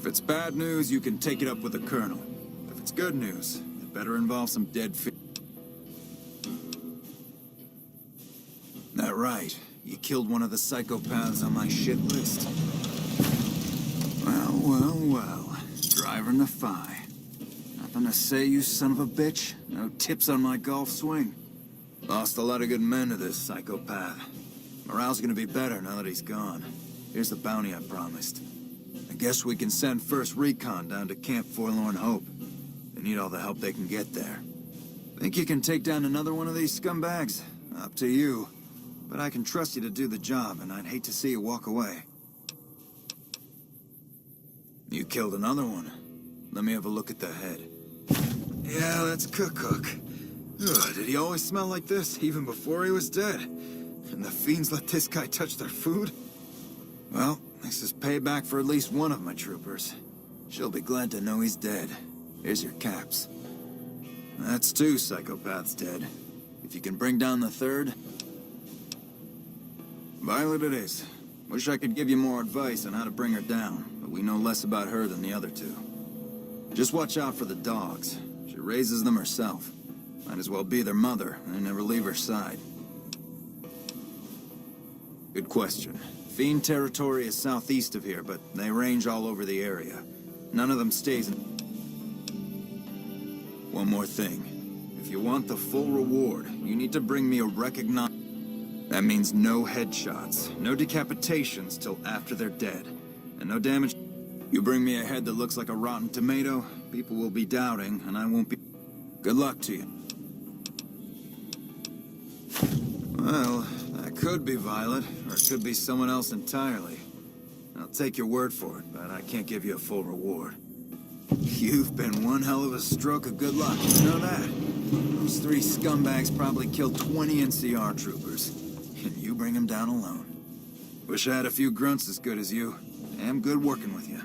If it's bad news, you can take it up with the colonel. If it's good news, it better involve some dead fish. That right. You killed one of the psychopaths on my shit list. Well. Driving the Phi. Nothing to say, you son of a bitch? No tips on my golf swing? Lost a lot of good men to this psychopath. Morale's gonna be better now that he's gone. Here's the bounty I promised. I guess we can send first recon down to Camp Forlorn Hope. They need all the help they can get there. Think you can take down another one of these scumbags? Up to you. But I can trust you to do the job, and I'd hate to see you walk away. You killed another one. Let me have a look at the head. Yeah, that's Cook. Ugh, did he always smell like this, even before he was dead? And the fiends let this guy touch their food? Well, this is payback for at least one of my troopers. She'll be glad to know he's dead. Here's your caps. That's 2 psychopaths dead. If you can bring down the third... Violet it is. Wish I could give you more advice on how to bring her down, but we know less about her than the other 2. Just watch out for the dogs. She raises them herself. Might as well be their mother and never leave her side. Good question. Fiend territory is southeast of here, but they range all over the area. None of them stays in... One more thing. If you want the full reward, you need to bring me a recognized... That means no headshots, no decapitations till after they're dead, and no damage. You bring me a head that looks like a rotten tomato, people will be doubting, and I won't be... Good luck to you. Well, that could be Violet, or it could be someone else entirely. I'll take your word for it, but I can't give you a full reward. You've been one hell of a stroke of good luck, you know that? Those 3 scumbags probably killed 20 NCR troopers, and you bring them down alone. Wish I had a few grunts as good as you. Damn good working with you.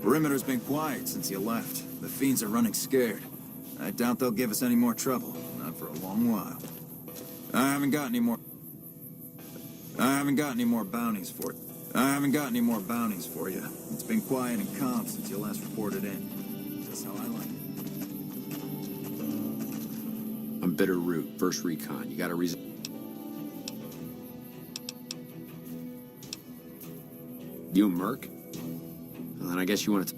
Perimeter's been quiet since you left. The fiends are running scared. I doubt they'll give us any more trouble. Not for a long while. I haven't got any more bounties for you. It's been quiet and calm since you last reported in. That's how I like it. I'm Bitter Root, first recon. You got a reason? You a merc? Well, then I guess you want to...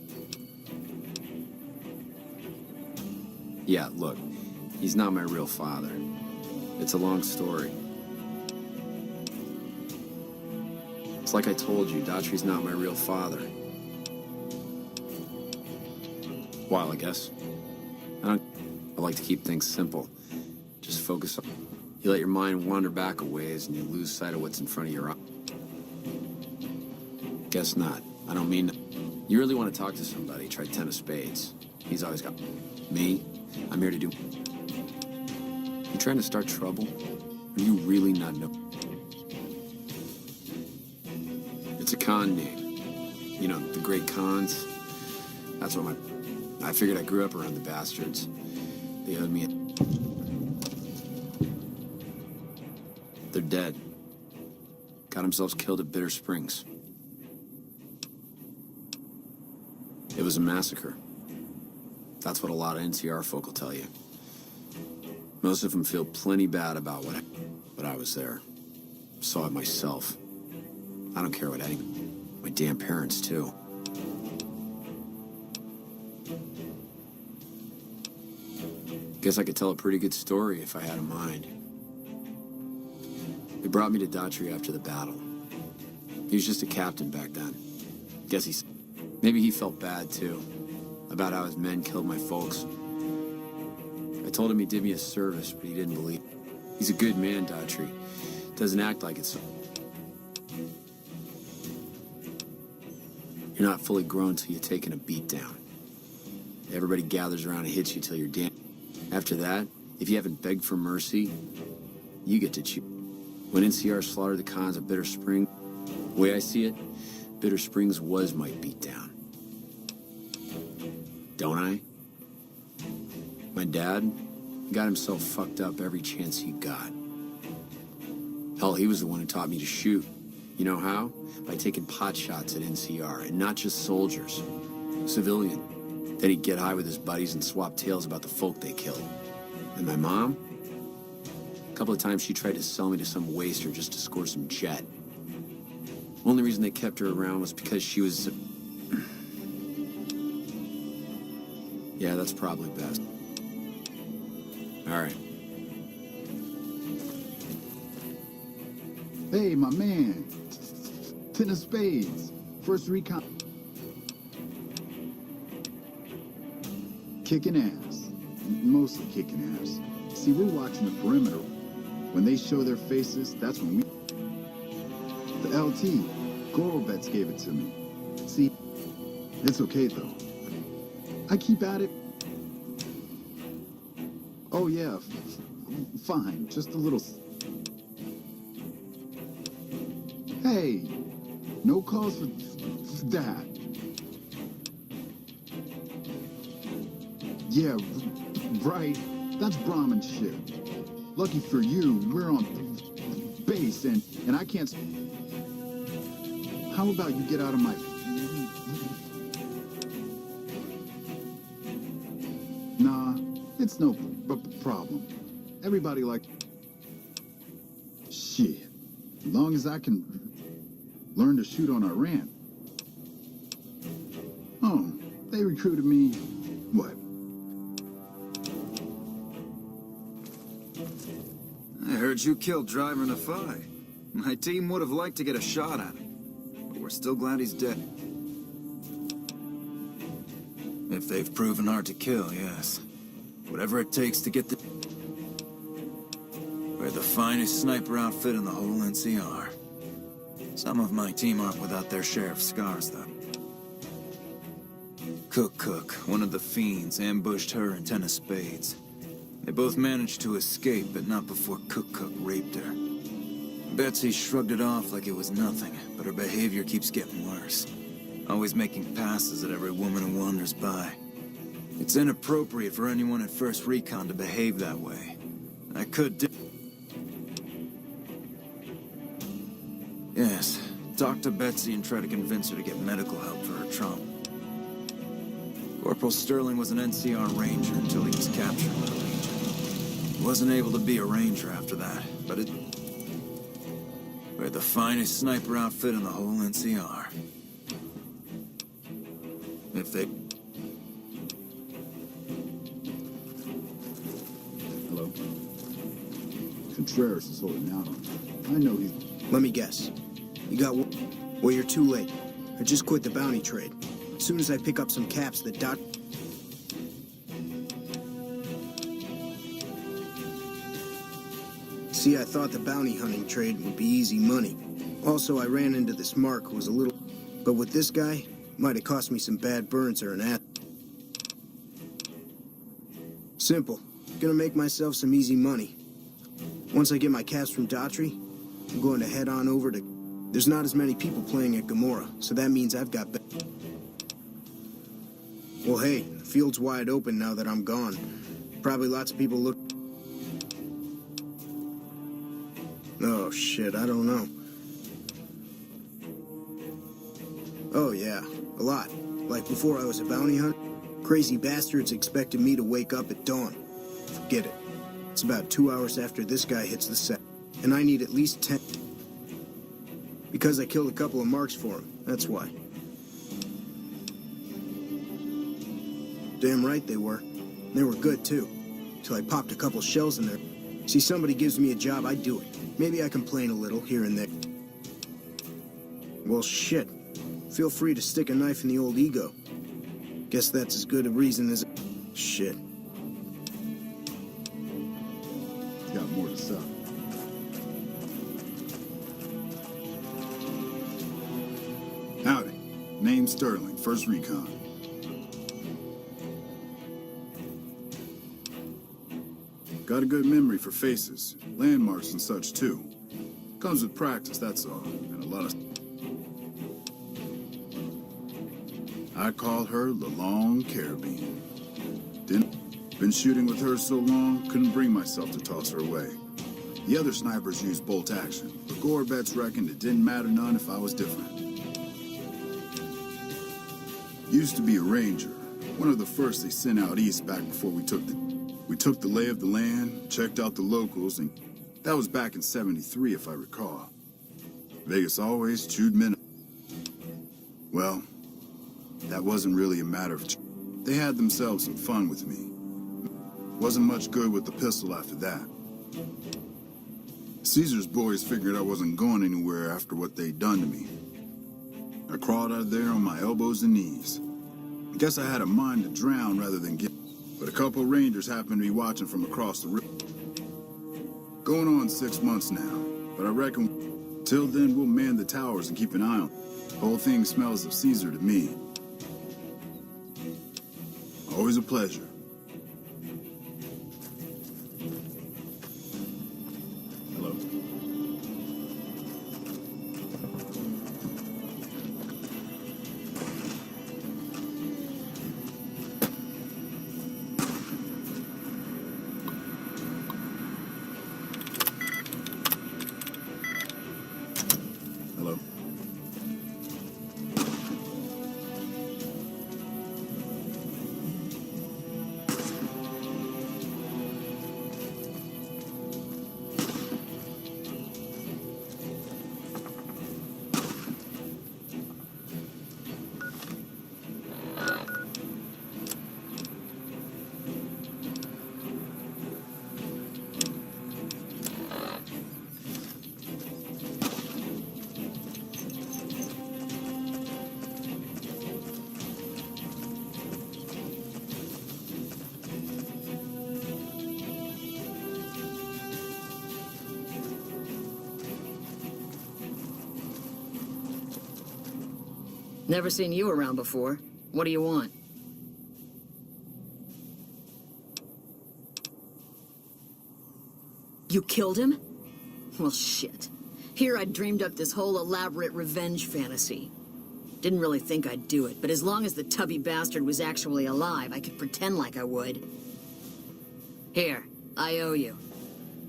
Yeah, look. He's not my real father. It's a long story. It's like I told you, Daughtry's not my real father. While, I guess. I like to keep things simple. Just focus on... You let your mind wander back a ways and you lose sight of what's in front of your eyes. Guess not. I don't mean... You really want to talk to somebody, try 10 of spades. He's always got... Me? I'm here to do... You trying to start trouble? Or do you really not know? It's a con name. You know, the great cons. That's what my... I figured I grew up around the bastards. They owed me a... They're dead. Got themselves killed at Bitter Springs. It was a massacre. That's what a lot of NCR folk will tell you. Most of them feel plenty bad about but I was there. Saw it myself. I don't care what any... My damn parents, too. Guess I could tell a pretty good story if I had a mind. They brought me to Daughtry after the battle. He was just a captain back then. Guess maybe he felt bad, too, about how his men killed my folks. I told him he did me a service, but he didn't believe. He's a good man, Daughtry. Doesn't act like it's... You're not fully grown till you've taken a beat down. Everybody gathers around and hits you till you're damn. After that, if you haven't begged for mercy, you get to choose. When NCR slaughtered the cons of Bitter Spring, the way I see it, Bitter Springs was my beatdown. Don't I? My dad got himself fucked up every chance he got. Hell, he was the one who taught me to shoot. You know how? By taking pot shots at NCR, and not just soldiers. Civilian. Then he'd get high with his buddies and swap tales about the folk they killed. And my mom? A couple of times she tried to sell me to some waster just to score some jet. Only reason they kept her around was because she was... Yeah, that's probably best. All right. Hey, my man. Ten of spades. First recon. Kicking ass. Mostly kicking ass. See, we're watching the perimeter. When they show their faces, that's when we... The LT. Gorobets gave it to me. See, it's okay, though. I keep at it. Oh, yeah. Fine. Just a little... Hey, no cause for that. Yeah, right. That's Brahmin shit. Lucky for you, we're on base, and I can't... How about you get out of my... Nah, it's no problem. Everybody like... Shit. As long as I can learn to shoot on our ramp. Oh, they recruited me... What? I heard you killed Driver in a fight. My team would have liked to get a shot at him, but we're still glad he's dead. If they've proven hard to kill, yes. Whatever it takes to get the... We're the finest sniper outfit in the whole NCR. Some of my team aren't without their share of scars, though. Cook, one of the fiends, ambushed her and 10 of spades. They both managed to escape, but not before Cook raped her. Betsy shrugged it off like it was nothing, but her behavior keeps getting worse. Always making passes at every woman who wanders by. It's inappropriate for anyone at First Recon to behave that way. I could Yes, talk to Betsy and try to convince her to get medical help for her trauma. Corporal Sterling was an NCR ranger until he was captured by the Legion. He wasn't able to be a ranger after that, but we're the finest sniper outfit in the whole NCR. If they... Hello? Contreras is holding out on me. I know he's... Let me guess. You got... Well, you're too late. I just quit the bounty trade. As soon as I pick up some caps that dot... See, I thought the bounty hunting trade would be easy money. Also, I ran into this Mark who was a little... But with this guy, might have cost me some bad burns or an ass. Simple. Gonna make myself some easy money. Once I get my caps from Daughtry, I'm going to head on over to... There's not as many people playing at Gomorrah, so that means I've got... Well, hey, the field's wide open now that I'm gone. Probably lots of people look... Oh, shit, I don't know. Oh, yeah, a lot. Like before I was a bounty hunter, crazy bastards expected me to wake up at dawn. Forget it. It's about 2 hours after this guy hits the set, and I need at least 10... Because I killed a couple of marks for him, that's why. Damn right they were. They were good, too. Till I popped a couple shells in there. See, somebody gives me a job, I do it. Maybe I complain a little here and there. Well, shit. Feel free to stick a knife in the old ego. Guess that's as good a reason as... Shit. got more to sell. Howdy. Name Sterling, First Recon. Got a good memory for faces, landmarks and such too. Comes with practice, that's all, and a lot of... I call her the Long Carabine. Been shooting with her so long, couldn't bring myself to toss her away. The other snipers used bolt action, but Gorbets reckoned it didn't matter none if I was different. Used to be a ranger, one of the first they sent out east back before we took the lay of the land, checked out the locals, and that was back in '73 if I recall. Vegas always chewed men. Well, that wasn't really a matter of they had themselves some fun with me. Wasn't much good with the pistol after that. Caesar's boys figured I wasn't going anywhere after what they'd done to me. I crawled out of there on my elbows and knees. I guess I had a mind to drown rather than get... But a couple of rangers happened to be watching from across the river. Going on 6 months now, but I reckon till then we'll man the towers and keep an eye on. The whole thing smells of Caesar to me. Always a pleasure. Hello. Hello. Never seen you around before. What do you want? You killed him? Well, shit. Here I'd dreamed up this whole elaborate revenge fantasy. Didn't really think I'd do it, but as long as the tubby bastard was actually alive, I could pretend like I would. Here, I owe you.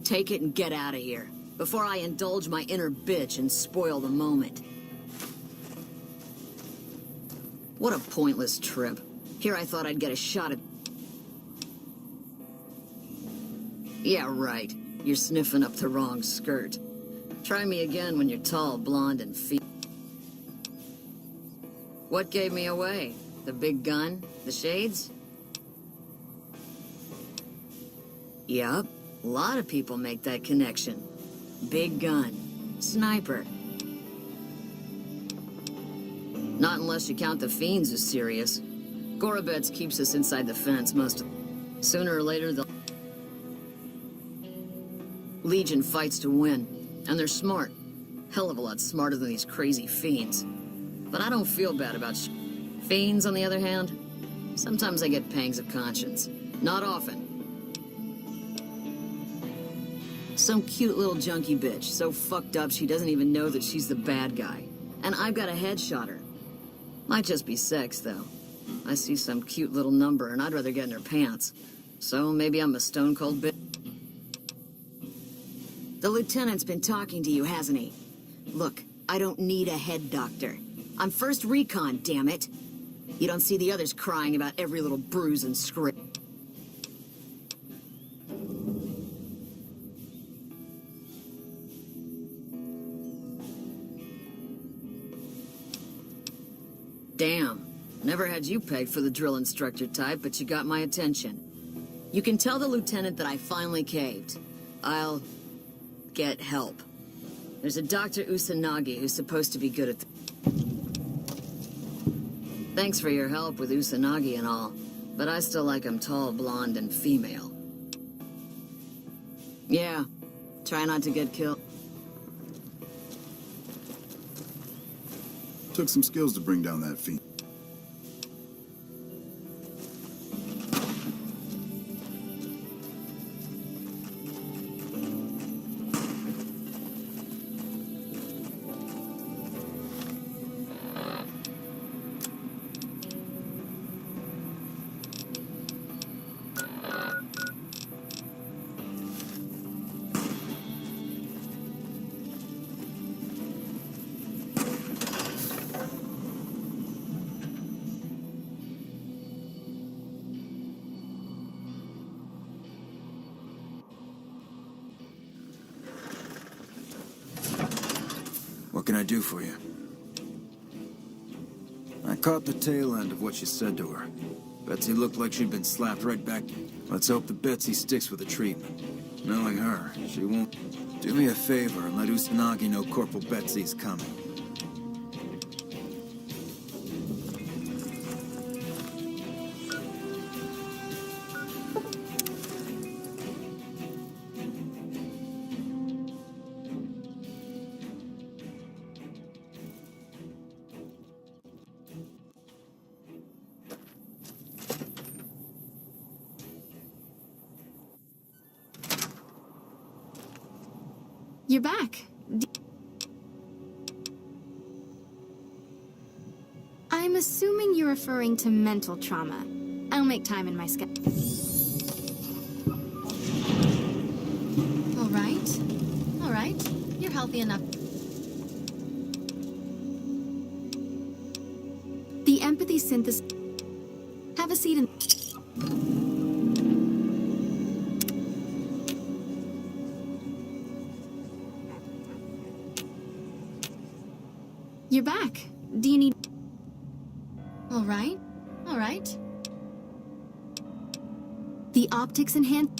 Take it and get out of here, before I indulge my inner bitch and spoil the moment. What a pointless trip. Here I thought I'd get a shot at... Yeah, right. You're sniffing up the wrong skirt. Try me again when you're tall, blonde, and What gave me away? The big gun? The shades? Yup. A lot of people make that connection. Big gun. Sniper. Not unless you count the fiends as serious. Gorobets keeps us inside the fence most of... Sooner or later, the Legion fights to win. And they're smart. Hell of a lot smarter than these crazy fiends. But I don't feel bad about fiends, on the other hand. Sometimes I get pangs of conscience. Not often. Some cute little junkie bitch, so fucked up she doesn't even know that she's the bad guy. And I've got a headshot her. Might just be sex, though. I see some cute little number, and I'd rather get in her pants. So maybe I'm a stone-cold bitch. The lieutenant's been talking to you, hasn't he? Look, I don't need a head doctor. I'm first recon, damn it. You don't see the others crying about every little bruise and scrape. Damn. Never had you pegged for the drill instructor type, but you got my attention. You can tell the lieutenant that I finally caved. I'll get help. There's a Dr. Usanagi who's supposed to be good at Thanks for your help with Usanagi and all, but I still like him tall, blonde, and female. Yeah, try not to get killed. Took some skills to bring down that fiend. can I do for you? I caught the tail end of what you said to her. Betsy looked like she'd been slapped right back. Let's hope that Betsy sticks with the treatment. Knowing her, she won't. Do me a favor and let Usanagi know Corporal Betsy's coming. You're back. I'm assuming you're referring to mental trauma. I'll make time in my schedule. All right. All right. You're healthy enough. The empathy synthesis. Have a seat in... You're back. Do you need... All right. All right. The optics enhance...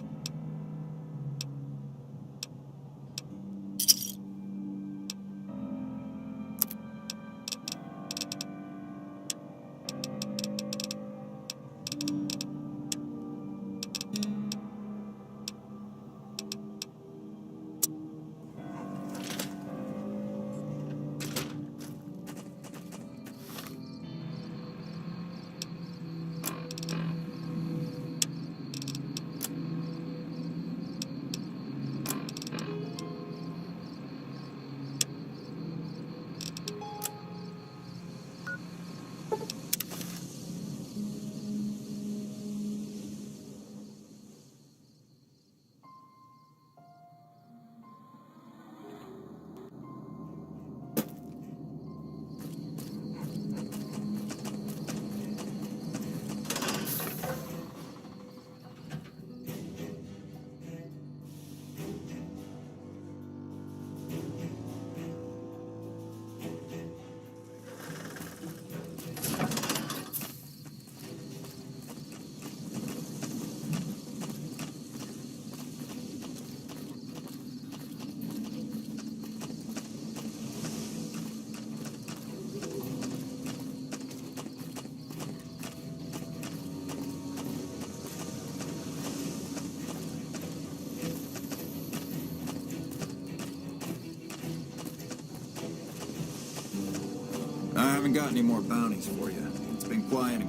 I haven't got any more bounties for you. It's been quiet.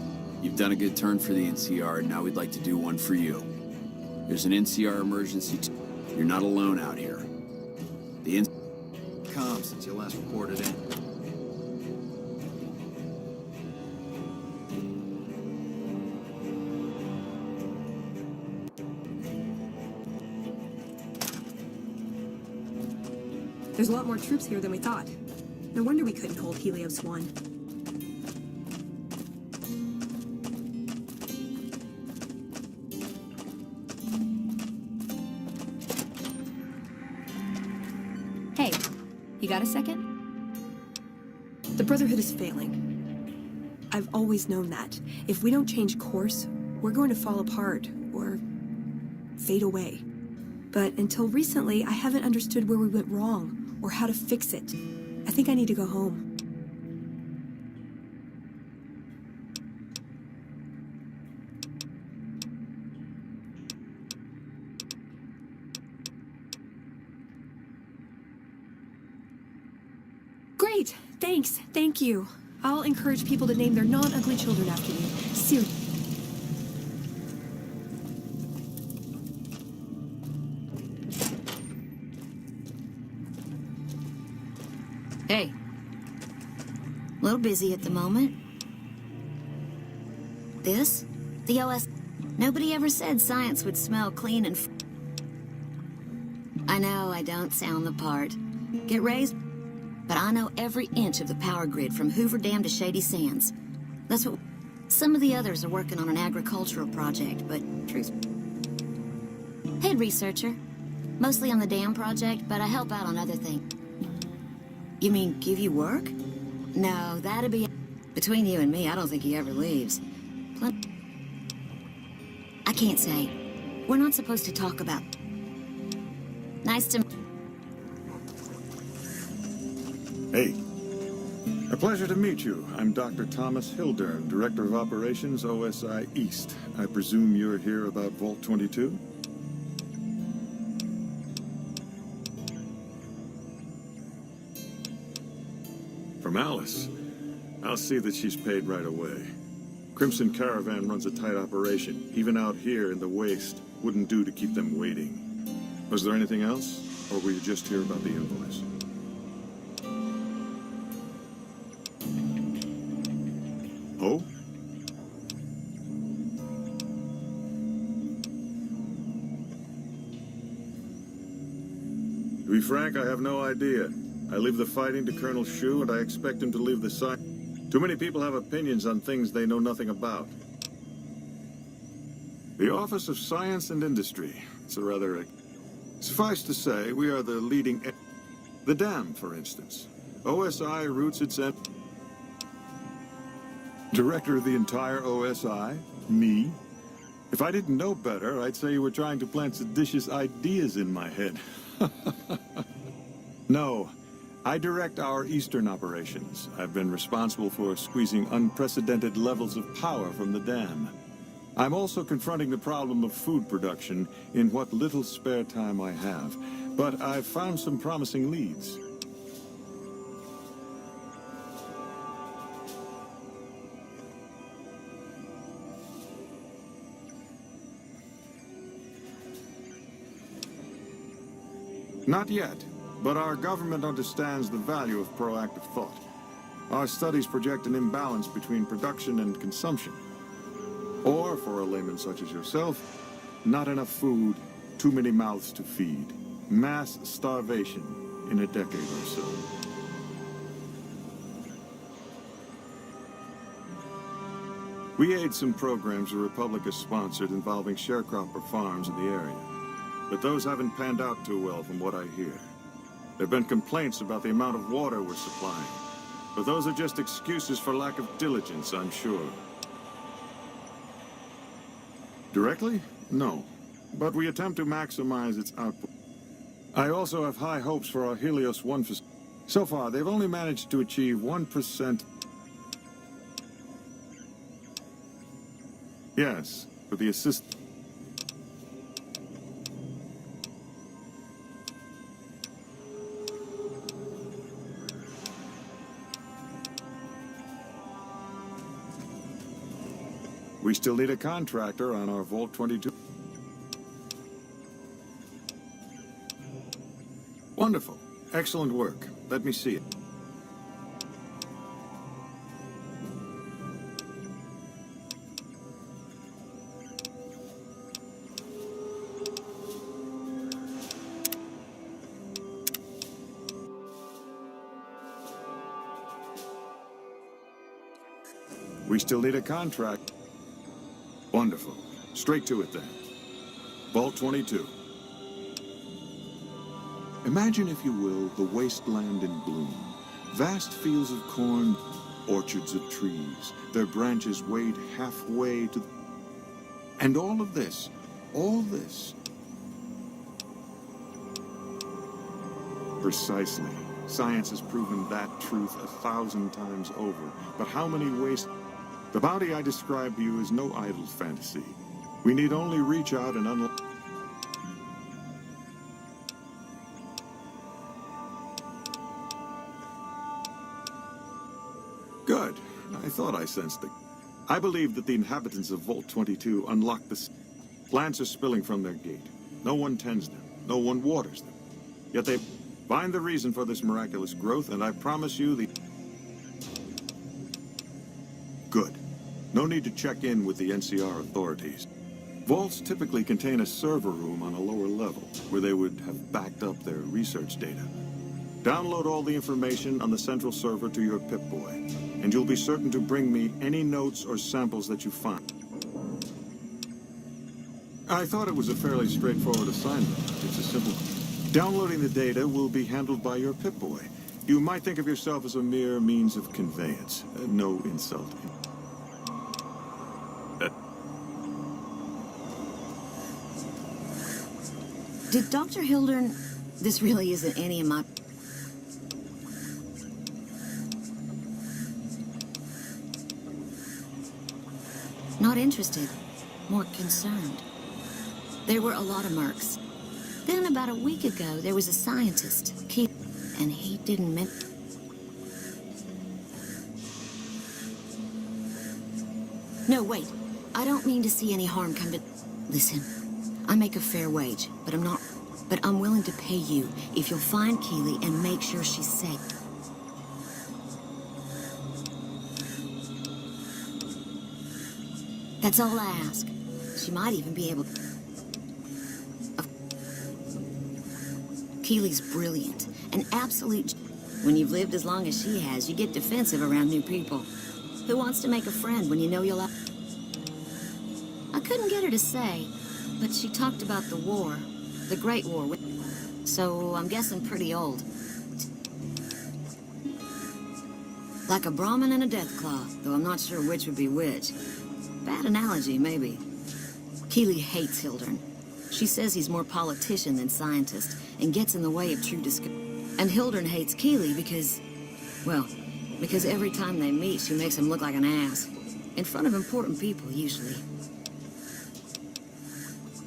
You've done a good turn for the NCR, and now we'd like to do one for you. There's an NCR emergency. You're not alone out here. The Calm since you last reported in. There's a lot more troops here than we thought. No wonder we couldn't hold Helios 1. Hey, you got a second? The Brotherhood is failing. I've always known that. If we don't change course, we're going to fall apart, or fade away. But until recently, I haven't understood where we went wrong, or how to fix it. I think I need to go home. Great! Thanks. Thank you. I'll encourage people to name their non-ugly children after you. Seriously. Hey. A little busy at the moment. This? The OS... Nobody ever said science would smell clean and... I know I don't sound the part. Get raised... But I know every inch of the power grid from Hoover Dam to Shady Sands. That's what... Some of the others are working on an agricultural project, but... Truth... Head researcher. Mostly on the dam project, but I help out on other things. You mean give you work? No, that'd be... Between you and me, I don't think he ever leaves. I can't say. We're not supposed to talk about... Nice to... Hey. A pleasure to meet you. I'm Dr. Thomas Hilder, Director of Operations, OSI East. I presume you're here about Vault 22? From Alice. I'll see that she's paid right away. Crimson Caravan runs a tight operation. Even out here in the waste, wouldn't do to keep them waiting. Was there anything else? Or were you just here about the invoice? Oh? To be frank, I have no idea. I leave the fighting to Colonel Shu, and I expect him to leave the side. Too many people have opinions on things they know nothing about. The Office of Science and Industry. It's a rather... Suffice to say, we are the leading... The dam, for instance. OSI roots its end... Director of the entire OSI? Me? If I didn't know better, I'd say you were trying to plant seditious ideas in my head. No. I direct our eastern operations. I've been responsible for squeezing unprecedented levels of power from the dam. I'm also confronting the problem of food production in what little spare time I have. But I've found some promising leads. Not yet. But our government understands the value of proactive thought. Our studies project an imbalance between production and consumption. Or, for a layman such as yourself, not enough food, too many mouths to feed. Mass starvation in a decade or so. We aid some programs the Republic has sponsored involving sharecropper farms in the area. But those haven't panned out too well from what I hear. There have been complaints about the amount of water we're supplying. But those are just excuses for lack of diligence, I'm sure. Directly? No. But we attempt to maximize its output. I also have high hopes for our Helios 1 facility. So far, they've only managed to achieve 1%. Yes, with the assist... We still need a contractor on our Vault 22. Wonderful. Excellent work. Let me see it. We still need a contract. Wonderful. Straight to it, then. Vault 22. Imagine, if you will, the wasteland in bloom. Vast fields of corn, orchards of trees, their branches weighed halfway to... And all this... Precisely. Science has proven that truth 1,000 times over. But how many waste... The bounty I described to you is no idle fantasy. We need only reach out and unlock... Good. I thought I sensed it. I believe that the inhabitants of Vault 22 unlocked the... Plants are spilling from their gate. No one tends them. No one waters them. Yet they find the reason for this miraculous growth, and I promise you the... Good. No need to check in with the NCR authorities. Vaults typically contain a server room on a lower level, where they would have backed up their research data. Download all the information on the central server to your Pip-Boy, and you'll be certain to bring me any notes or samples that you find. I thought it was a fairly straightforward assignment. It's a simple... Downloading the data will be handled by your Pip-Boy, You might think of yourself as a mere means of conveyance. No insult. Did Dr. Hildern... This really isn't any of my... Not interested. More concerned. There were a lot of mercs. Then about a week ago, there was a scientist, Keith, and he didn't No, wait. I don't mean to see any harm come to... Listen, I make a fair wage, but I'm willing to pay you if you'll find Keely and make sure she's safe. That's all I ask. She might even be able to... Keely's brilliant, an absolute... When you've lived as long as she has, you get defensive around new people. Who wants to make a friend when you know you'll... I couldn't get her to say, but she talked about the war, the Great War. So I'm guessing pretty old. Like a Brahmin and a Deathclaw, though I'm not sure which would be which. Bad analogy, maybe. Keely hates Hildern. She says he's more politician than scientist, and gets in the way of true discovery. And Hildern hates Keely because, well, because every time they meet, she makes him look like an ass. In front of important people, usually.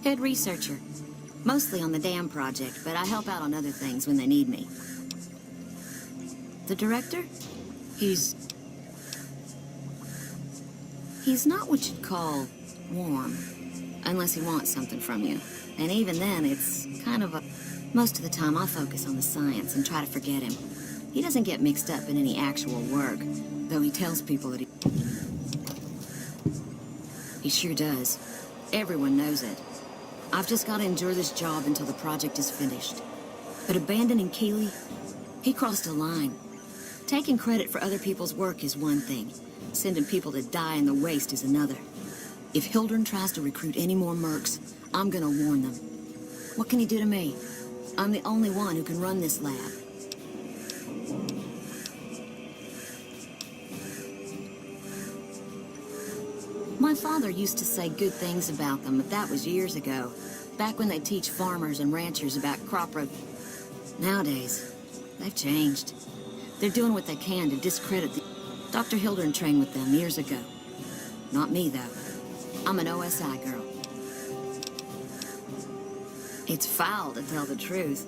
Head researcher. Mostly on the dam project, but I help out on other things when they need me. The director? He's not what you'd call warm. Unless he wants something from you. And even then, it's kind of a... Most of the time, I focus on the science and try to forget him. He doesn't get mixed up in any actual work, though he tells people that he sure does. Everyone knows it. I've just got to endure this job until the project is finished. But abandoning Keely, he crossed a line. Taking credit for other people's work is one thing. Sending people to die in the waste is another. If Hildern tries to recruit any more mercs, I'm gonna warn them. What can he do to me? I'm the only one who can run this lab. My father used to say good things about them, but that was years ago. Back when they teach farmers and ranchers about crop rotation. Nowadays, they've changed. They're doing what they can to discredit the... Dr. Hildern trained with them years ago. Not me, though. I'm an OSI girl. It's foul to tell the truth.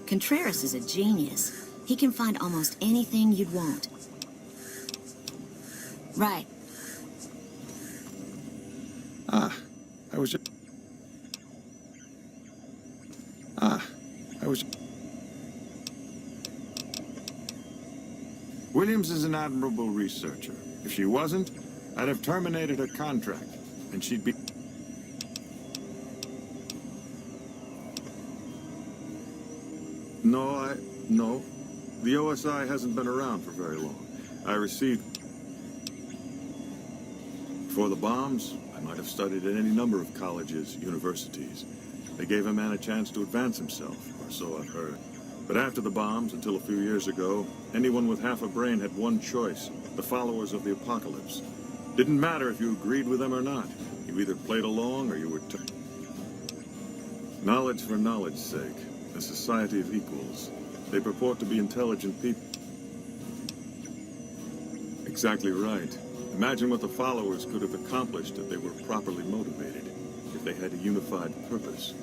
Contreras is a genius. He can find almost anything you'd want. Right. Williams is an admirable researcher. If she wasn't, I'd have terminated her contract, and she'd be... No. The OSI hasn't been around for very long. I received... Before the bombs, I might have studied at any number of colleges, universities. They gave a man a chance to advance himself, or so I've heard. But after the bombs, until a few years ago, anyone with half a brain had one choice: the followers of the apocalypse. Didn't matter if you agreed with them or not. You either played along or you were knowledge for knowledge's sake. A society of equals. They purport to be intelligent people. Exactly right. Imagine what the followers could have accomplished if they were properly motivated, if they had a unified purpose.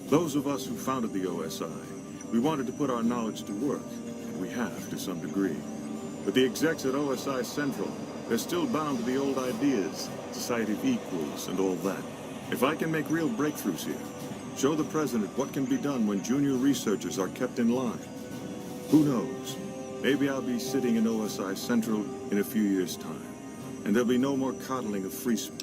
Those of us who founded the OSI, we wanted to put our knowledge to work, and we have to some degree. But the execs at OSI Central, they're still bound to the old ideas, society of equals and all that. If I can make real breakthroughs here, show the president what can be done when junior researchers are kept in line. Who knows? Maybe I'll be sitting in OSI Central in a few years' time, and there'll be no more coddling of free speech.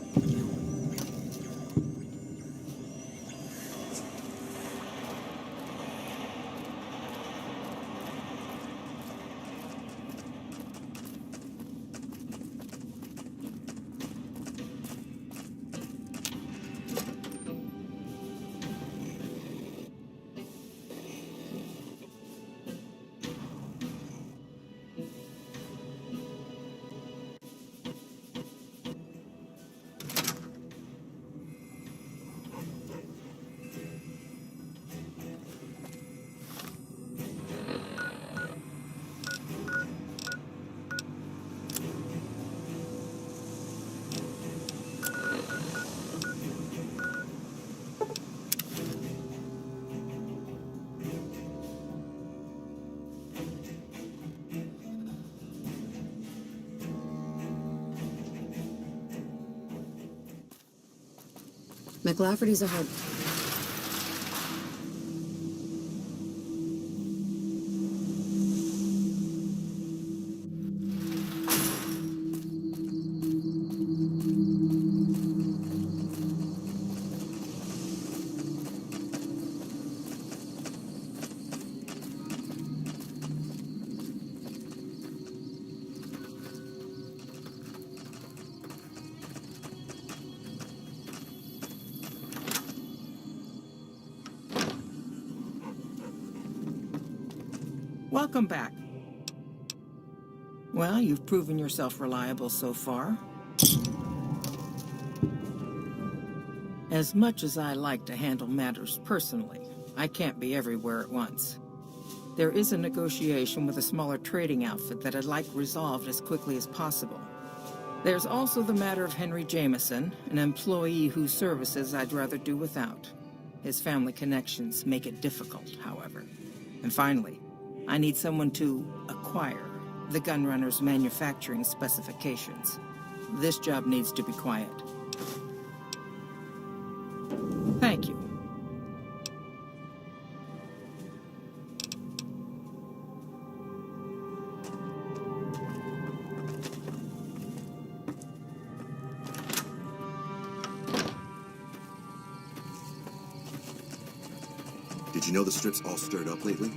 McLafferty's a hard... Welcome back. Well, you've proven yourself reliable so far. As much as I like to handle matters personally, I can't be everywhere at once. There is a negotiation with a smaller trading outfit that I'd like resolved as quickly as possible. There's also the matter of Henry Jameson, an employee whose services I'd rather do without. His family connections make it difficult, however. And finally, I need someone to acquire the gunrunner's manufacturing specifications. This job needs to be quiet. Thank you. Did you know the strip's all stirred up lately?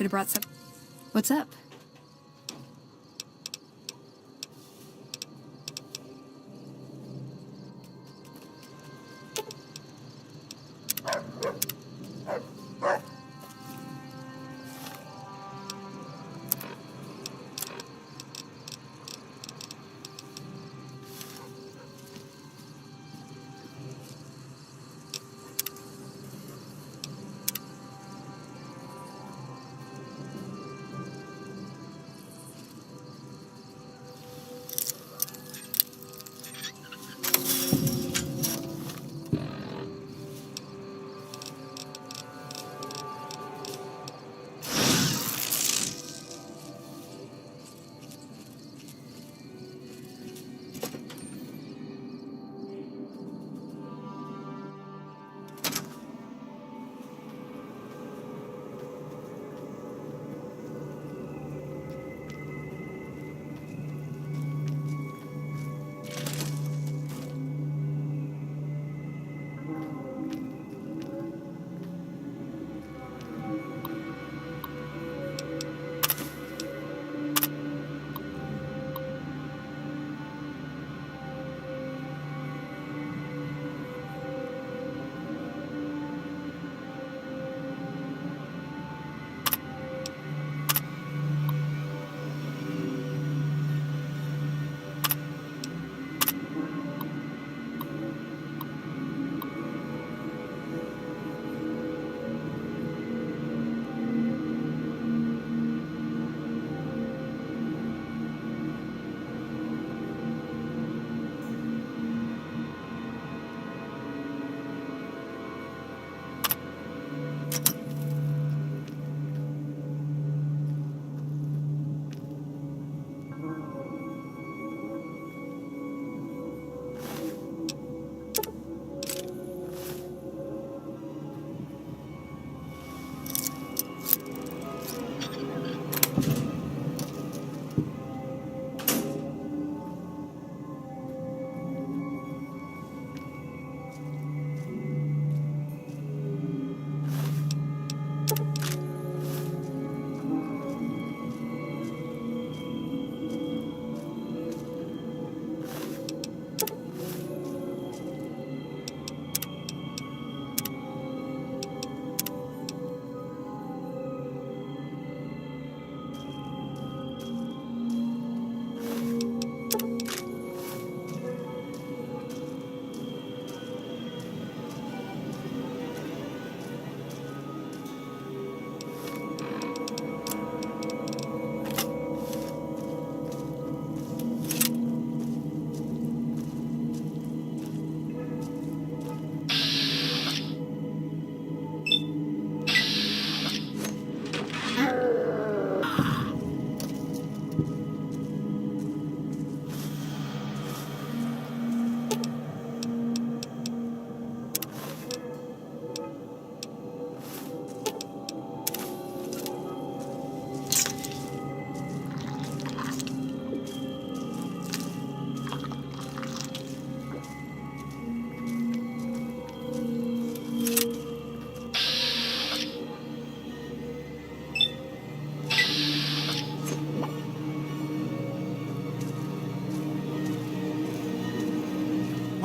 Should have brought some. What's up?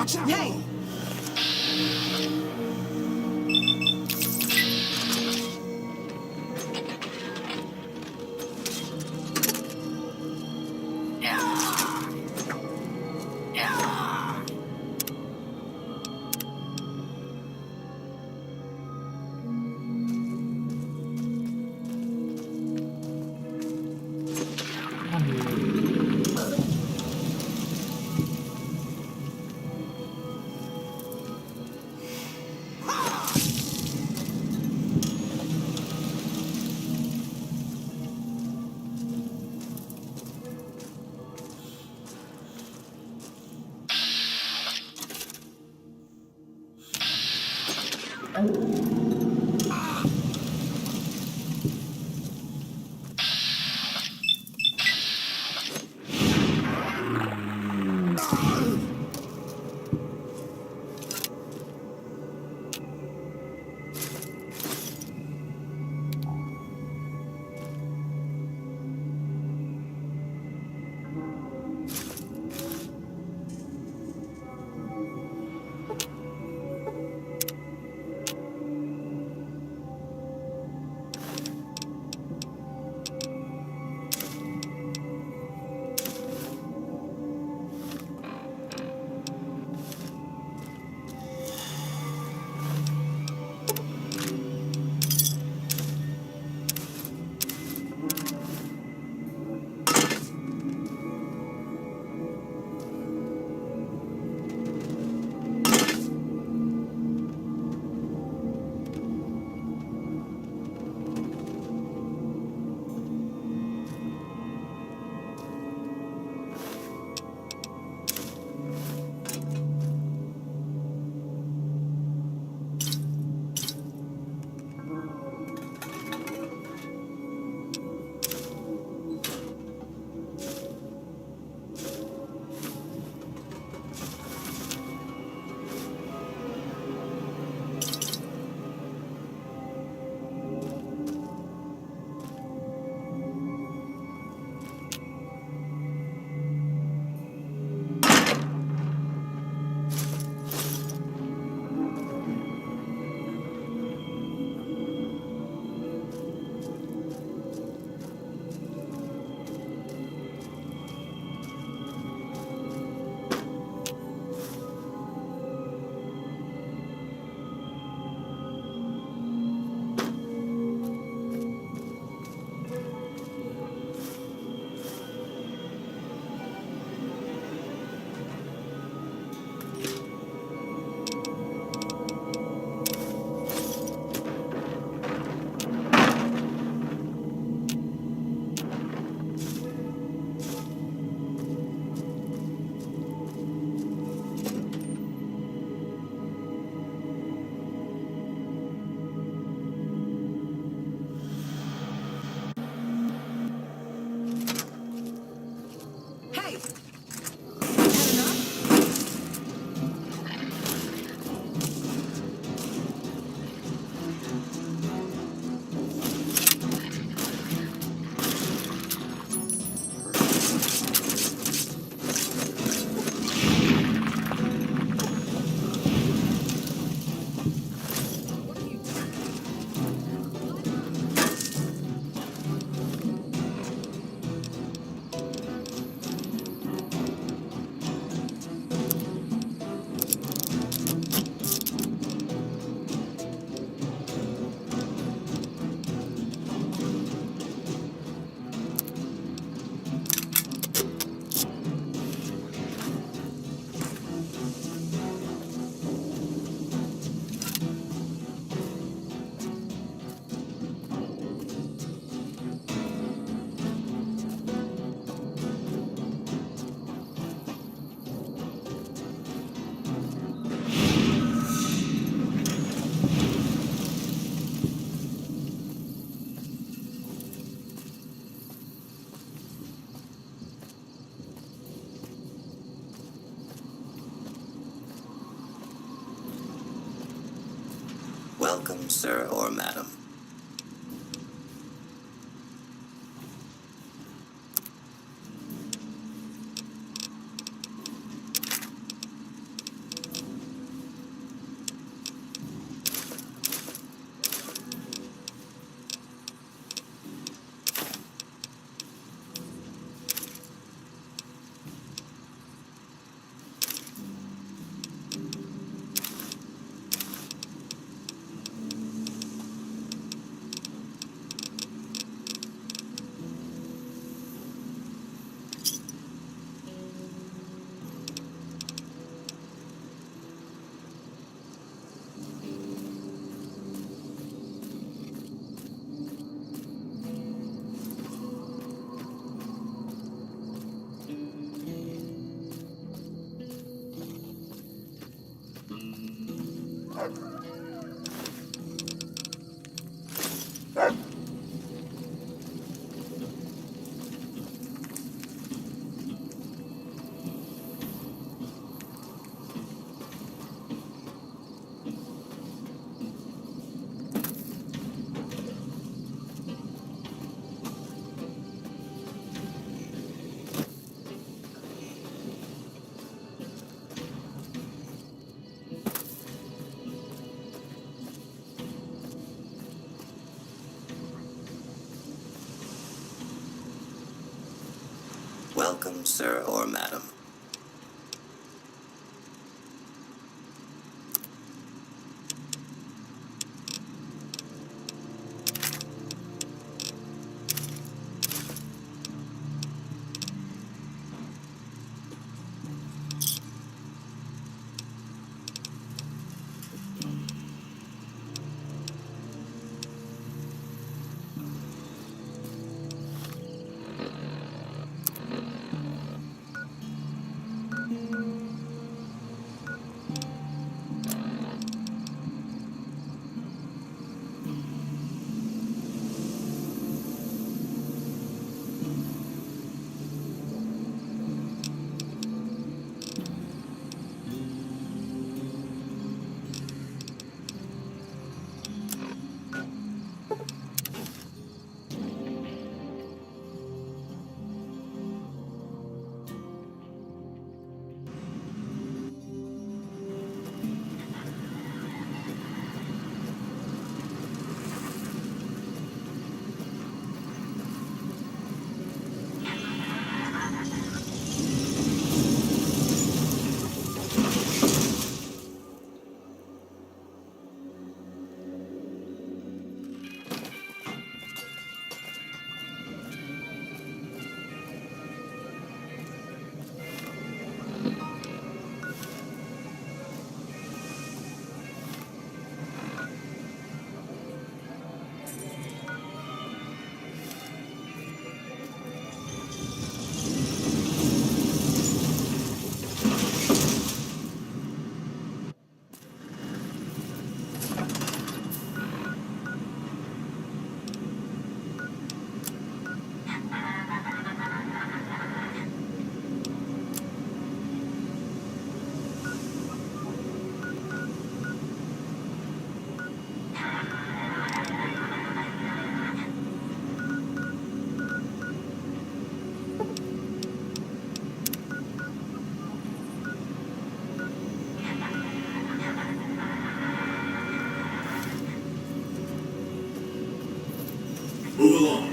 Watch out! Hey! Welcome, sir or madam. Welcome, sir or madam. Move along.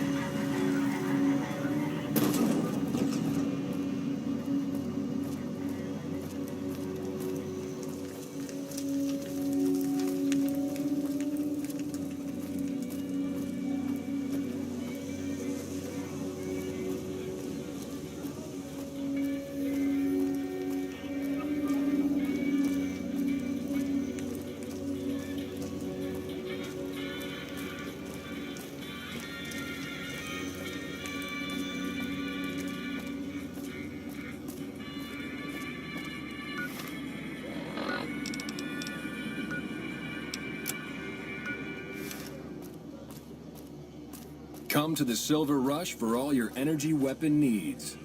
Come to the Silver Rush for all your energy weapon needs.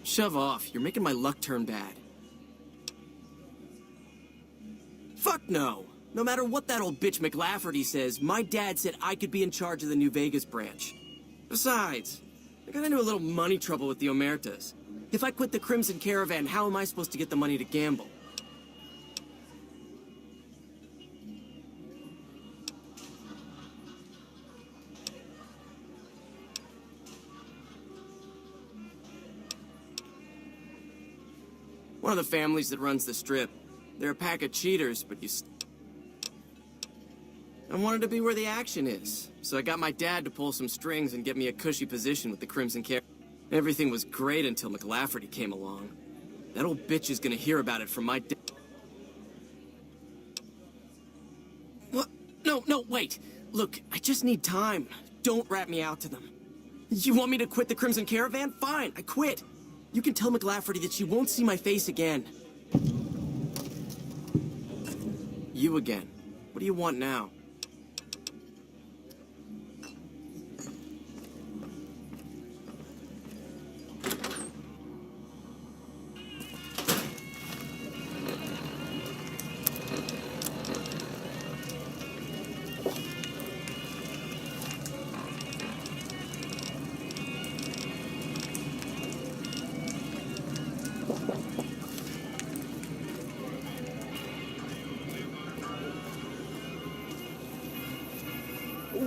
Shove off. You're making my luck turn bad. Fuck no! No matter what that old bitch McLafferty says, my dad said I could be in charge of the New Vegas branch. Besides, I got into a little money trouble with the Omertas. If I quit the Crimson Caravan, how am I supposed to get the money to gamble? One of the families that runs the strip. They're a pack of cheaters, but you... I wanted to be where the action is, so I got my dad to pull some strings and get me a cushy position with the Crimson Care. Everything was great until McLafferty came along. That old bitch is gonna hear about it from my dad. What? No, wait. Look, I just need time. Don't rat me out to them. You want me to quit the Crimson Caravan? Fine, I quit. You can tell McLafferty that she won't see my face again. You again. What do you want now?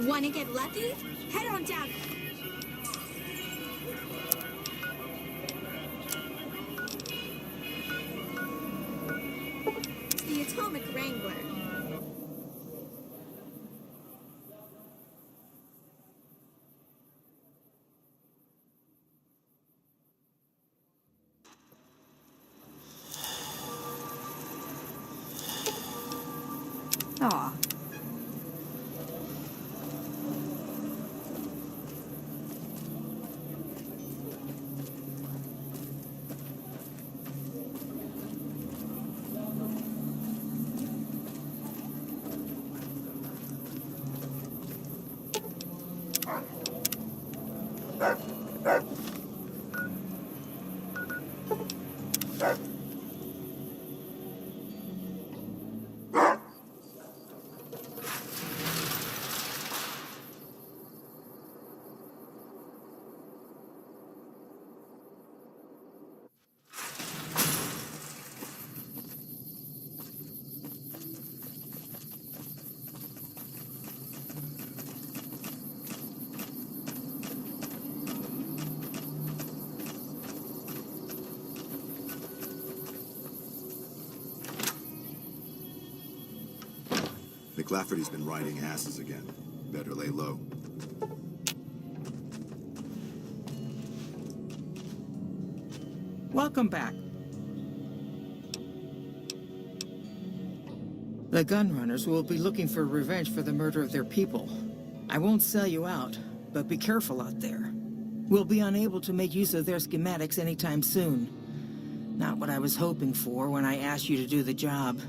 Wanna get lucky? Head on down. The Atomic Wrangler. Aw. McLafferty's been riding asses again. Better lay low. Welcome back. The gunrunners will be looking for revenge for the murder of their people. I won't sell you out, but be careful out there. We'll be unable to make use of their schematics anytime soon. Not what I was hoping for when I asked you to do the job.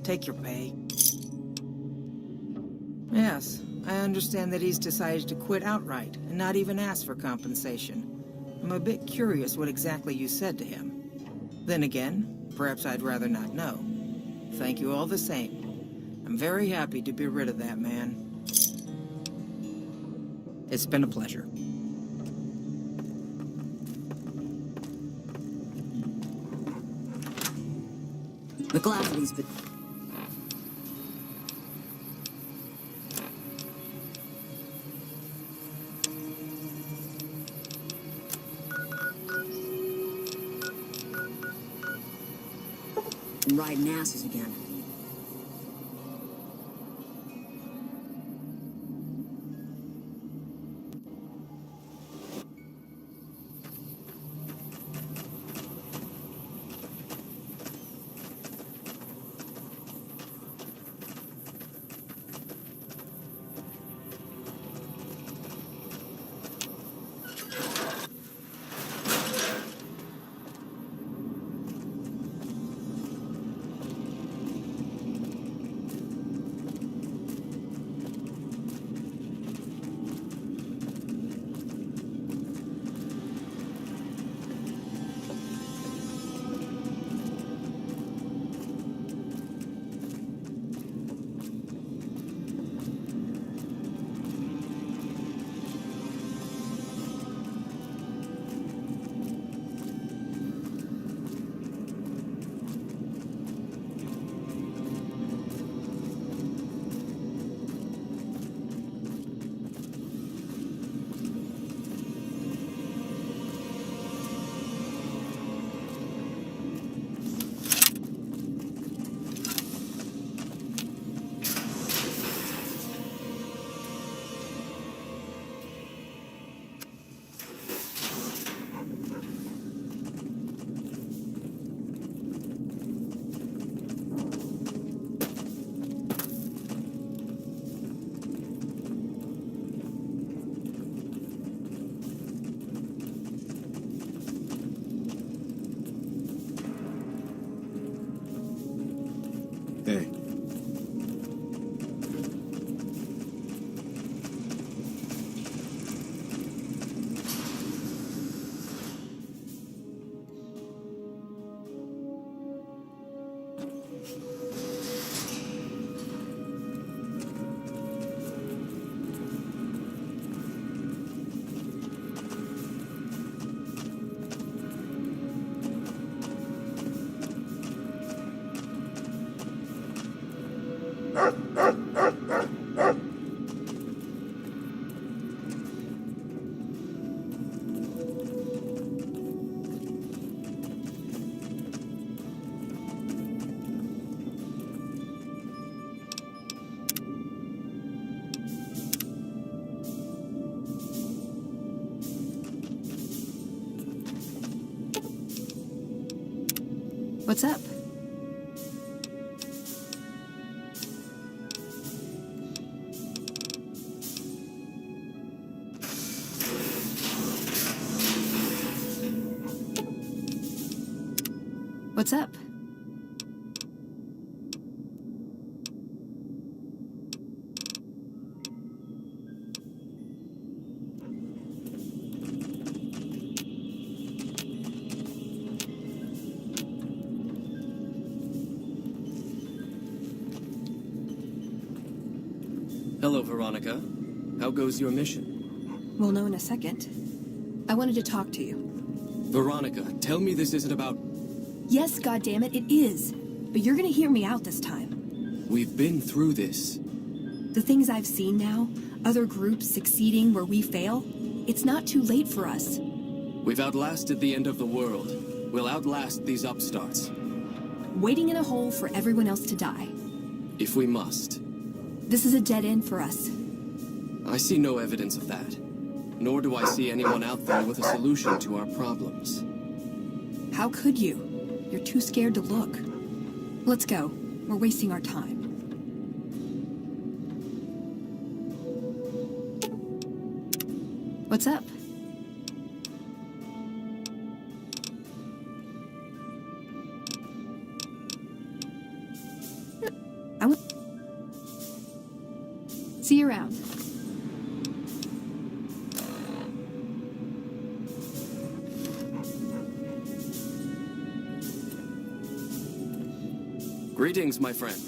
Take your pay. Yes, I understand that he's decided to quit outright and not even ask for compensation. I'm a bit curious what exactly you said to him. Then again, perhaps I'd rather not know. Thank you all the same. I'm very happy to be rid of that man. It's been a pleasure. McLafferty's been... riding asses again. What's up? What's up? Hello, Veronica. How goes your mission? We'll know in a second. I wanted to talk to you. Veronica, tell me this isn't about... Yes, goddammit, it is. But you're gonna hear me out this time. We've been through this. The things I've seen now, other groups succeeding where we fail, it's not too late for us. We've outlasted the end of the world. We'll outlast these upstarts. Waiting in a hole for everyone else to die. If we must. This is a dead end for us. I see no evidence of that. Nor do I see anyone out there with a solution to our problems. How could you? You're too scared to look. Let's go. We're wasting our time. What's up? See you around. Greetings, my friend.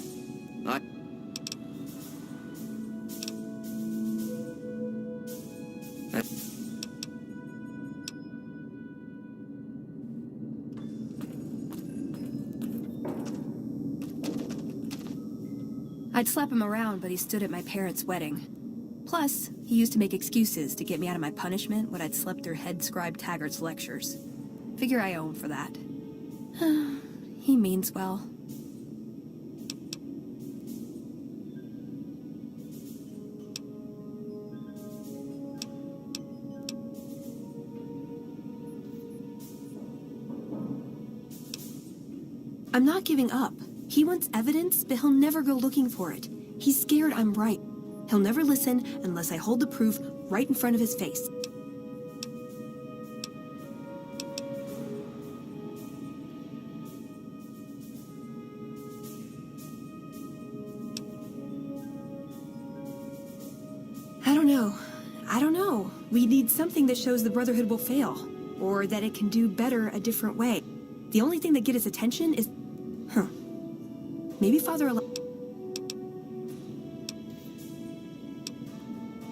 I'd slap him around, but he stood at my parents' wedding. Plus, he used to make excuses to get me out of my punishment when I'd slept through head scribe Taggart's lectures. Figure I owe him for that. He means well. I'm not giving up. He wants evidence, but he'll never go looking for it. He's scared I'm right. He'll never listen unless I hold the proof right in front of his face. I don't know. We need something that shows the Brotherhood will fail, or that it can do better a different way. The only thing that gets his attention is... Maybe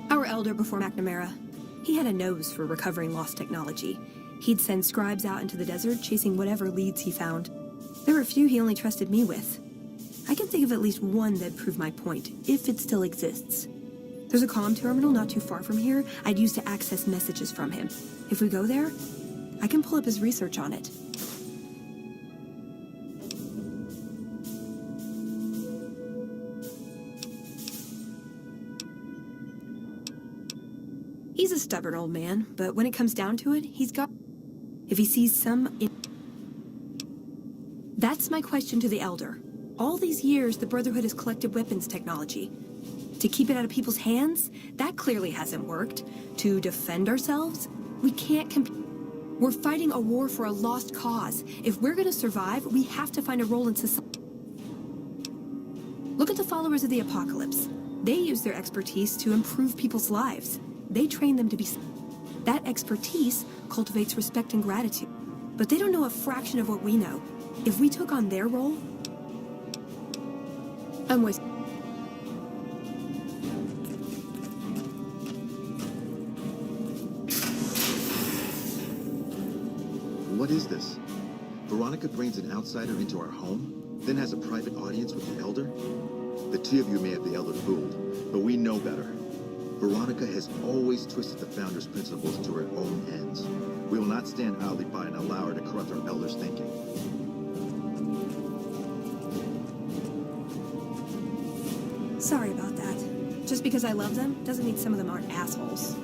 Our elder before McNamara. He had a nose for recovering lost technology. He'd send scribes out into the desert chasing whatever leads he found. There were a few he only trusted me with. I can think of at least one that'd prove my point, if it still exists. There's a comm terminal not too far from here I'd use to access messages from him. If we go there, I can pull up his research on it. He's a stubborn old man, but when it comes down to it, he's got... If he sees some... That's my question to the Elder. All these years, the Brotherhood has collected weapons technology. To keep it out of people's hands? That clearly hasn't worked. To defend ourselves? We can't compete. We're fighting a war for a lost cause. If we're gonna survive, we have to find a role in society. Look at the followers of the Apocalypse. They use their expertise to improve people's lives. They train them to be... That expertise cultivates respect and gratitude. But they don't know a fraction of what we know. If we took on their role... I'm with... What is this? Veronica brings an outsider into our home, then has a private audience with the Elder? The two of you may have the Elder fooled, but we know better. Veronica has always twisted the Founder's principles to her own ends. We will not stand idly by and allow her to corrupt our Elder's thinking. Sorry about that. Just because I love them doesn't mean some of them aren't assholes.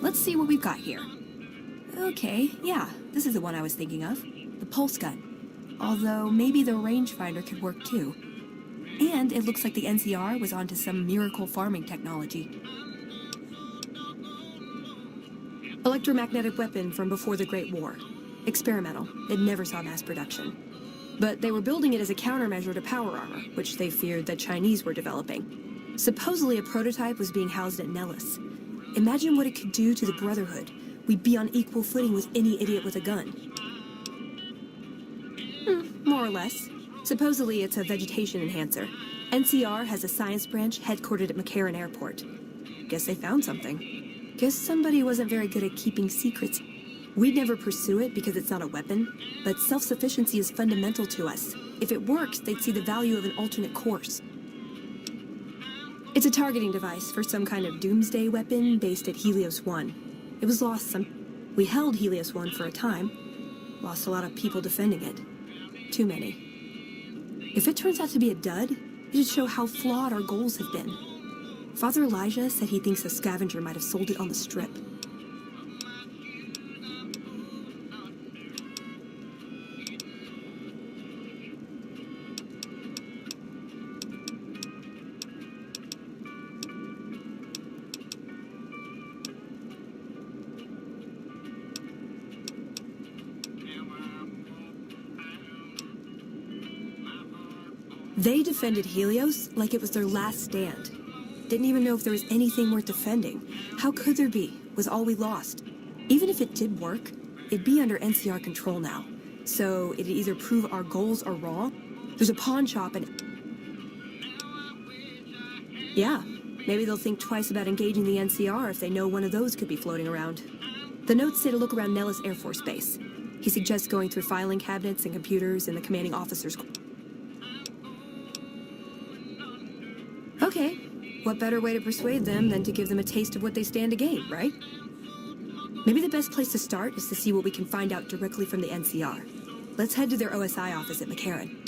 Let's see what we've got here. Okay, yeah, this is the one I was thinking of. The pulse gun. Although, maybe the rangefinder could work too. And it looks like the NCR was onto some miracle farming technology. Electromagnetic weapon from before the Great War. Experimental. It never saw mass production. But they were building it as a countermeasure to power armor, which they feared the Chinese were developing. Supposedly a prototype was being housed at Nellis. Imagine what it could do to the Brotherhood. We'd be on equal footing with any idiot with a gun. More or less. Supposedly it's a vegetation enhancer. NCR has a science branch headquartered at McCarran Airport. Guess they found something. Guess somebody wasn't very good at keeping secrets. We'd never pursue it because it's not a weapon, but self-sufficiency is fundamental to us. If it works, they'd see the value of an alternate course. It's a targeting device for some kind of doomsday weapon based at Helios 1. It was lost We held Helios 1 for a time. Lost a lot of people defending it. Too many. If it turns out to be a dud, it'd show how flawed our goals have been. Father Elijah said he thinks a scavenger might have sold it on the strip. They defended Helios like it was their last stand. Didn't even know if there was anything worth defending. How could there be, with all we lost? Even if it did work, it'd be under NCR control now. So it'd either prove our goals are wrong. There's a pawn shop and... Yeah, maybe they'll think twice about engaging the NCR if they know one of those could be floating around. The notes say to look around Nellis Air Force Base. He suggests going through filing cabinets and computers in the commanding officer's... Okay, what better way to persuade them than to give them a taste of what they stand to gain, right? Maybe the best place to start is to see what we can find out directly from the NCR. Let's head to their OSI office at McCarran.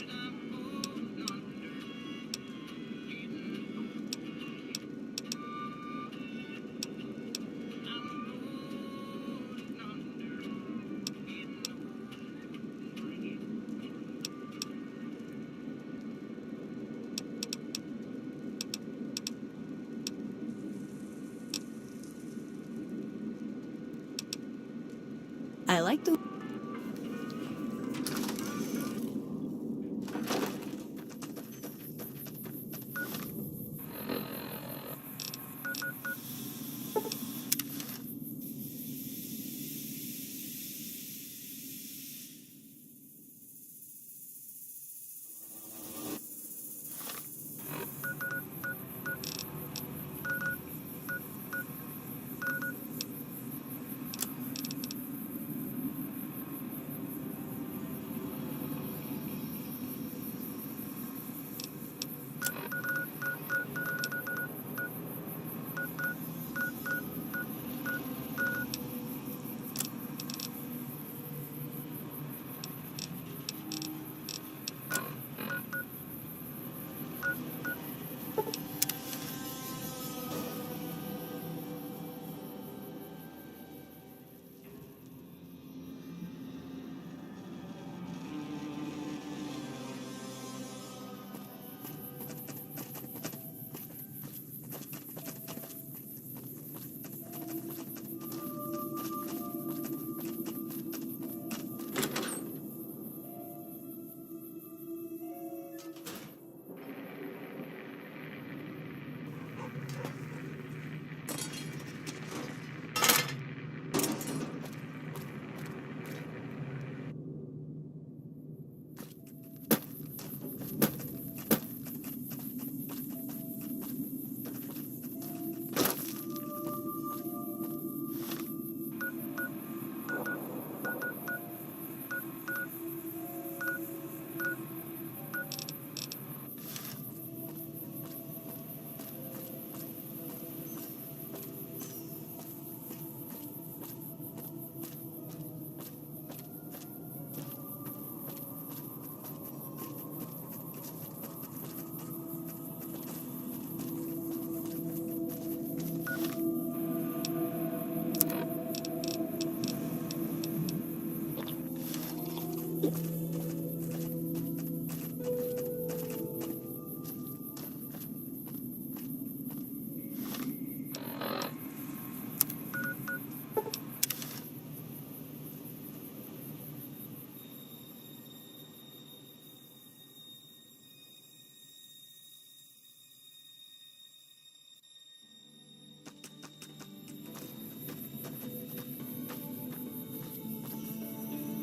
I like the...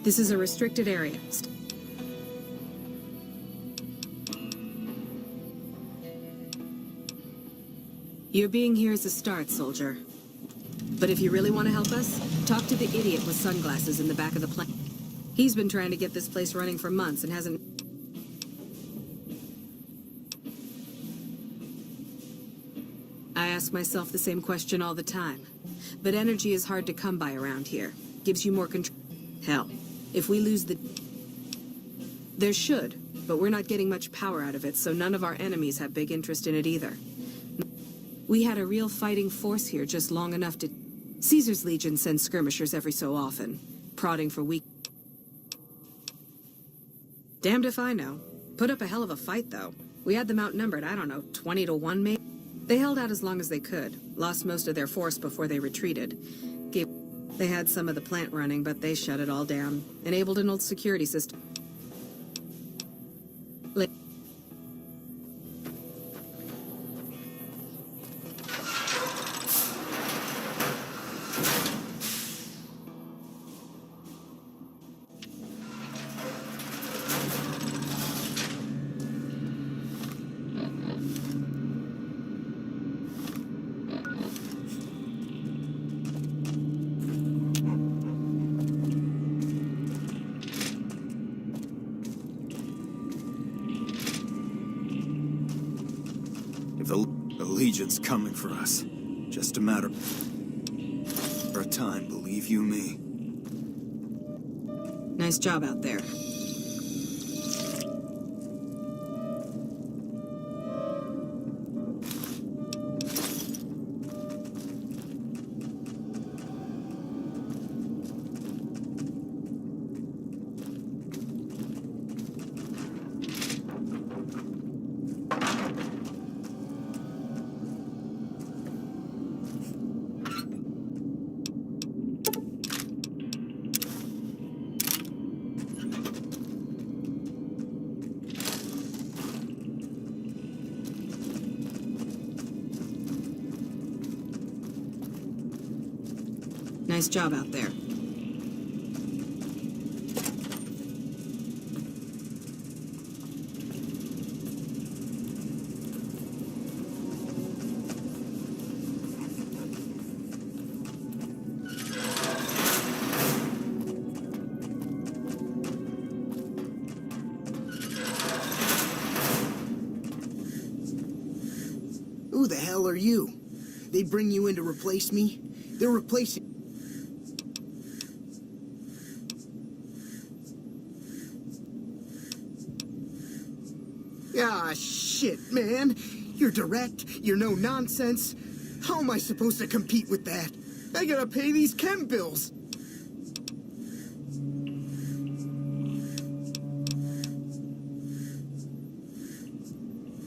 This is a restricted area. Your being here is a start, soldier. But if you really want to help us, talk to the idiot with sunglasses in the back of the plane. He's been trying to get this place running for months and hasn't... I ask myself the same question all the time. But energy is hard to come by around here. Gives you more control. Hell, if we lose the... There should, but we're not getting much power out of it, so none of our enemies have big interest in it either. We had a real fighting force here just long enough to... Caesar's Legion sends skirmishers every so often, prodding for weak... Damned if I know. Put up a hell of a fight, though. We had them outnumbered, I don't know, 20 to 1 maybe? They held out as long as they could, lost most of their force before they retreated. They had some of the plant running, but they shut it all down. Enabled an old security system. Legions coming for us. Just a matter of time, believe you me. Nice job out there. Nice job out there. Who the hell are you? They bring you in to replace me? They're replacing... Ah, shit, man. You're direct, you're no nonsense. How am I supposed to compete with that? I gotta pay these chem bills.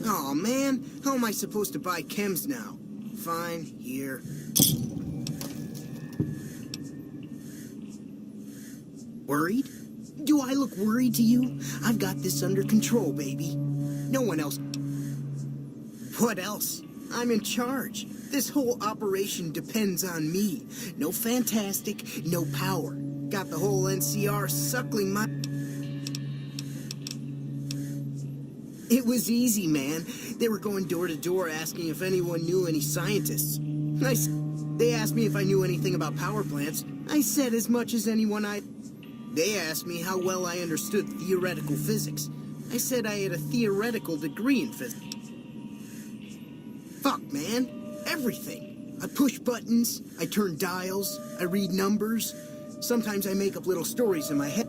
Aw, man. How am I supposed to buy chems now? Fine, here. Worried? Do I look worried to you? I've got this under control, baby. No one else. What else? I'm in charge. This whole operation depends on me. No fantastic, no power. Got the whole NCR suckling my... It was easy, man. They were going door to door asking if anyone knew any scientists. They asked me if I knew anything about power plants. I said as much as anyone I... They asked me how well I understood theoretical physics. I said I had a theoretical degree in physics. Fuck, man. Everything. I push buttons, I turn dials, I read numbers. Sometimes I make up little stories in my head.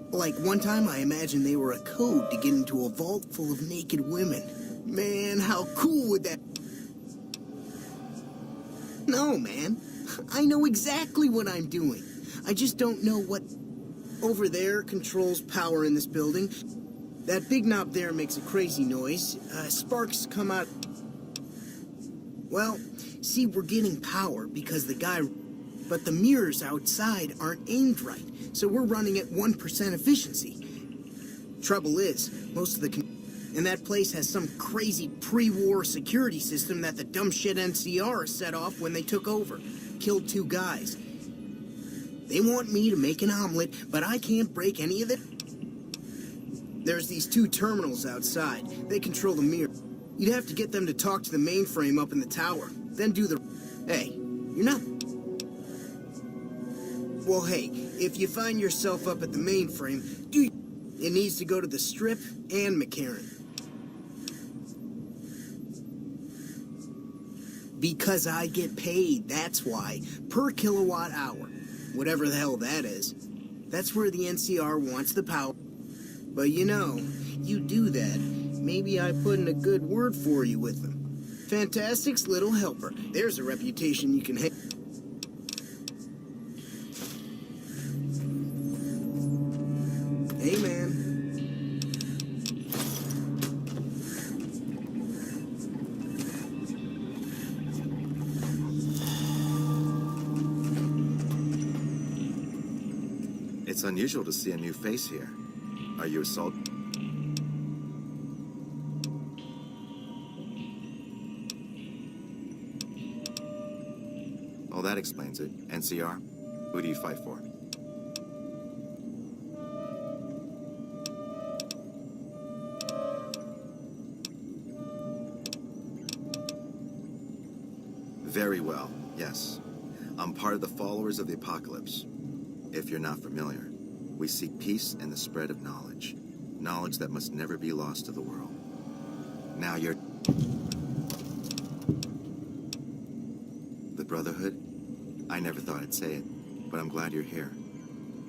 Like one time I imagined they were a code to get into a vault full of naked women. Man, how cool would that... No, man. I know exactly what I'm doing. I just don't know what... Over there controls power in this building. That big knob there makes a crazy noise. Sparks come out... Well, see, we're getting power because the guy... But the mirrors outside aren't aimed right, so we're running at 1% efficiency. Trouble is, most of the... And that place has some crazy pre-war security system that the dumb shit NCR set off when they took over. Killed 2 guys. They want me to make an omelet, but I can't break any of it. There's these 2 terminals outside. They control the mirror. You'd have to get them to talk to the mainframe up in the tower, then do the... Hey, you're not... Well, hey, if you find yourself up at the mainframe, it needs to go to the Strip and McCarran. Because I get paid, that's why. Per kilowatt hour. Whatever the hell that is. That's where the NCR wants the power. But you know, you do that, maybe I put in a good word for you with them. Fantastic's little helper. There's a reputation you can have. Hey, man. It's unusual to see a new face here. Are you assault? Oh, that explains it. NCR? Who do you fight for? Very well, yes. I'm part of the followers of the apocalypse. If you're not familiar, we seek peace and the spread of knowledge. Knowledge that must never be lost to the world. Now you're... Brotherhood? I never thought I'd say it, but I'm glad you're here.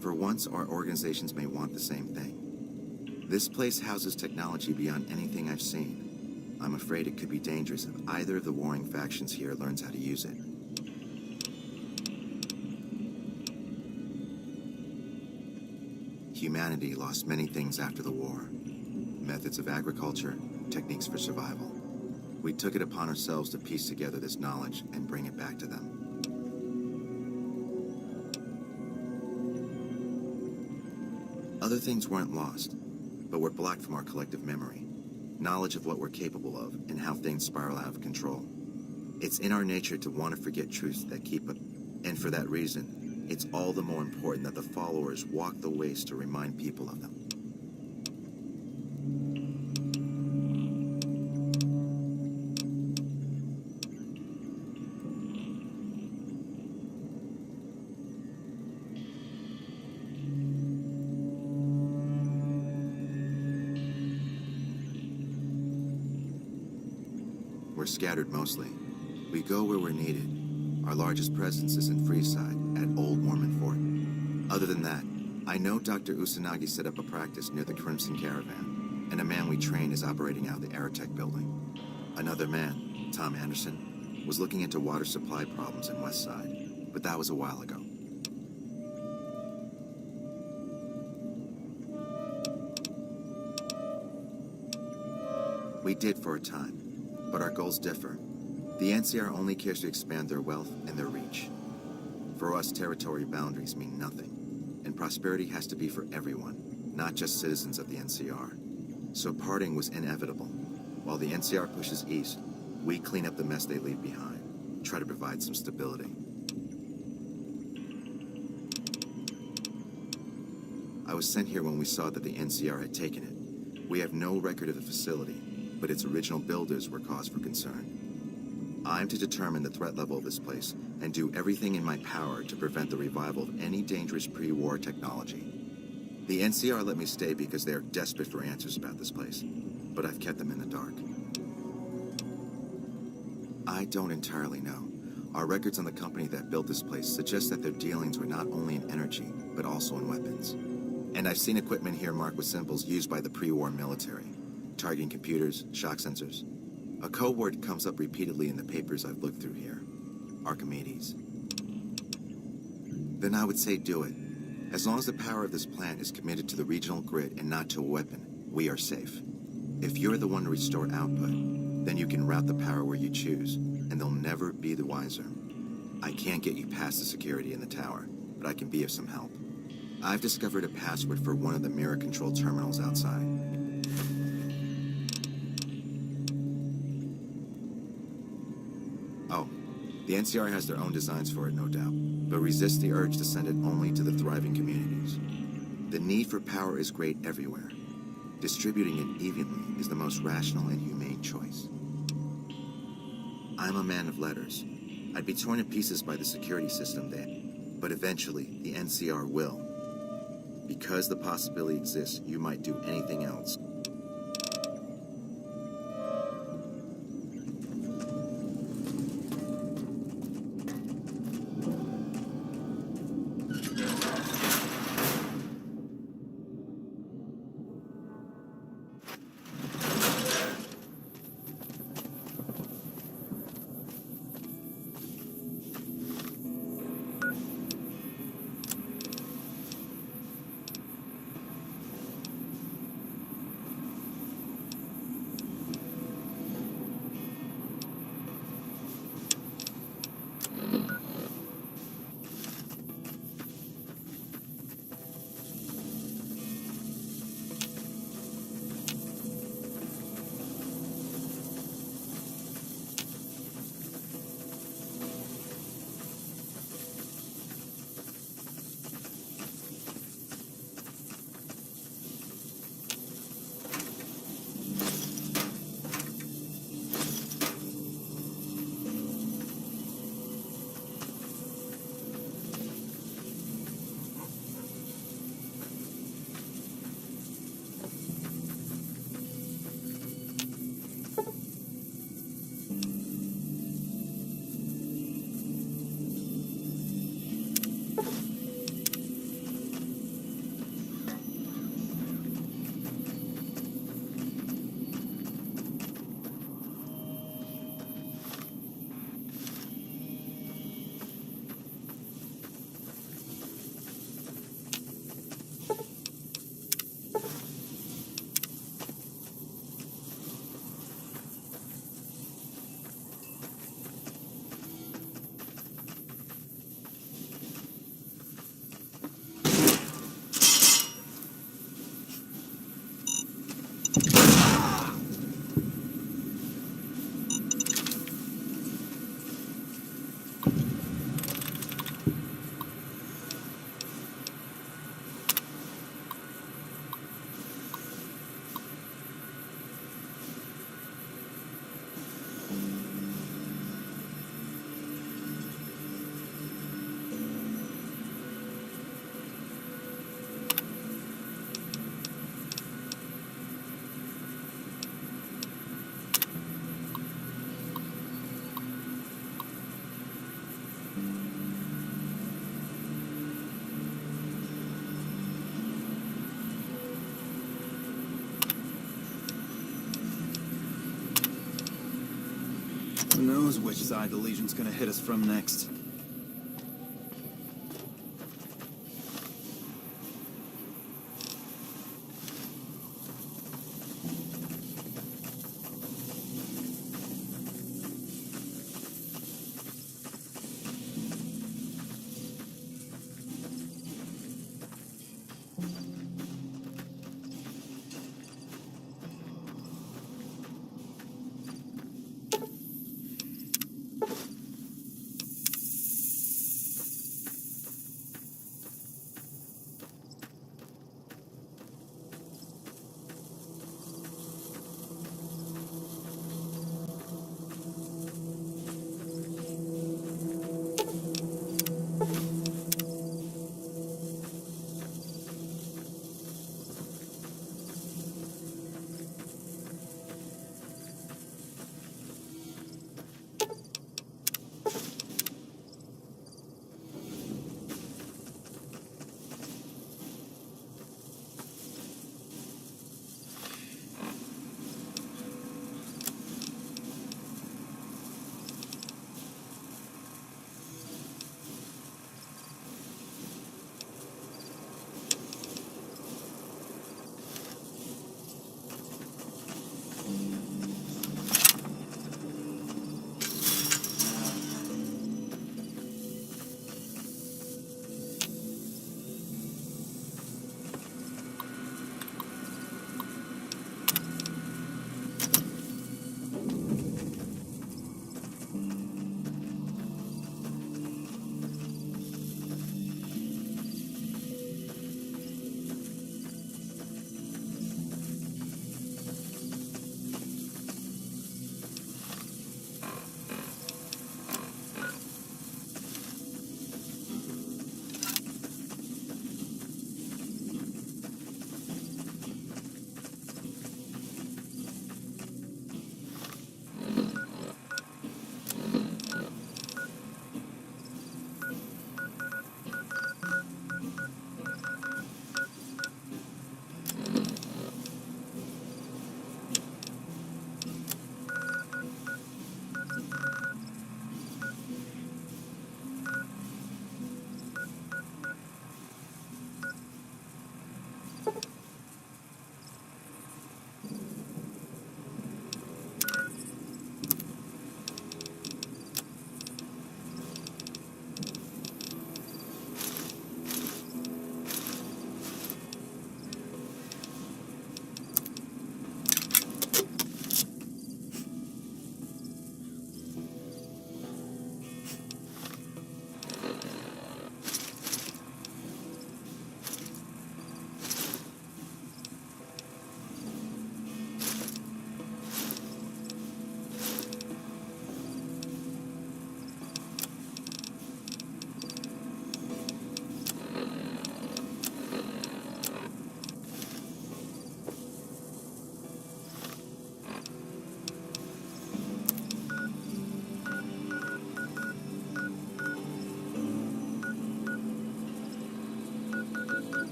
For once, our organizations may want the same thing. This place houses technology beyond anything I've seen. I'm afraid it could be dangerous if either of the warring factions here learns how to use it. Humanity lost many things after the war. Methods of agriculture, techniques for survival. We took it upon ourselves to piece together this knowledge and bring it back to them. Other things weren't lost, but were blocked from our collective memory. Knowledge of what we're capable of and how things spiral out of control. It's in our nature to want to forget truths that keep us, and for that reason, it's all the more important that the followers walk the ways to remind people of them. We're scattered mostly. We go where we're needed. Our largest presence is in Freeside, at Old Mormon Fort. Other than that, I know Dr. Usanagi set up a practice near the Crimson Caravan, and a man we train is operating out of the Aerotech building. Another man, Tom Anderson, was looking into water supply problems in Westside, but that was a while ago. We did for a time. But our goals differ. The NCR only cares to expand their wealth and their reach. For us, territory boundaries mean nothing, and prosperity has to be for everyone, not just citizens of the NCR. So parting was inevitable. While the NCR pushes east, we clean up the mess they leave behind, try to provide some stability. I was sent here when we saw that the NCR had taken it. We have no record of the facility, but its original builders were cause for concern. I'm to determine the threat level of this place and do everything in my power to prevent the revival of any dangerous pre-war technology. The NCR let me stay because they are desperate for answers about this place, but I've kept them in the dark. I don't entirely know. Our records on the company that built this place suggest that their dealings were not only in energy, but also in weapons. And I've seen equipment here marked with symbols used by the pre-war military. Targeting computers, shock sensors. A code word comes up repeatedly in the papers I've looked through here. Archimedes. Then I would say do it. As long as the power of this plant is committed to the regional grid and not to a weapon, we are safe. If you're the one to restore output, then you can route the power where you choose, and they'll never be the wiser. I can't get you past the security in the tower, but I can be of some help. I've discovered a password for one of the mirror control terminals outside. Oh, the NCR has their own designs for it, no doubt, but resist the urge to send it only to the thriving communities. The need for power is great everywhere. Distributing it evenly is the most rational and humane choice. I'm a man of letters. I'd be torn to pieces by the security system then, but eventually the NCR will. Because the possibility exists, you might do anything else. Who knows which side the Legion's gonna hit us from next?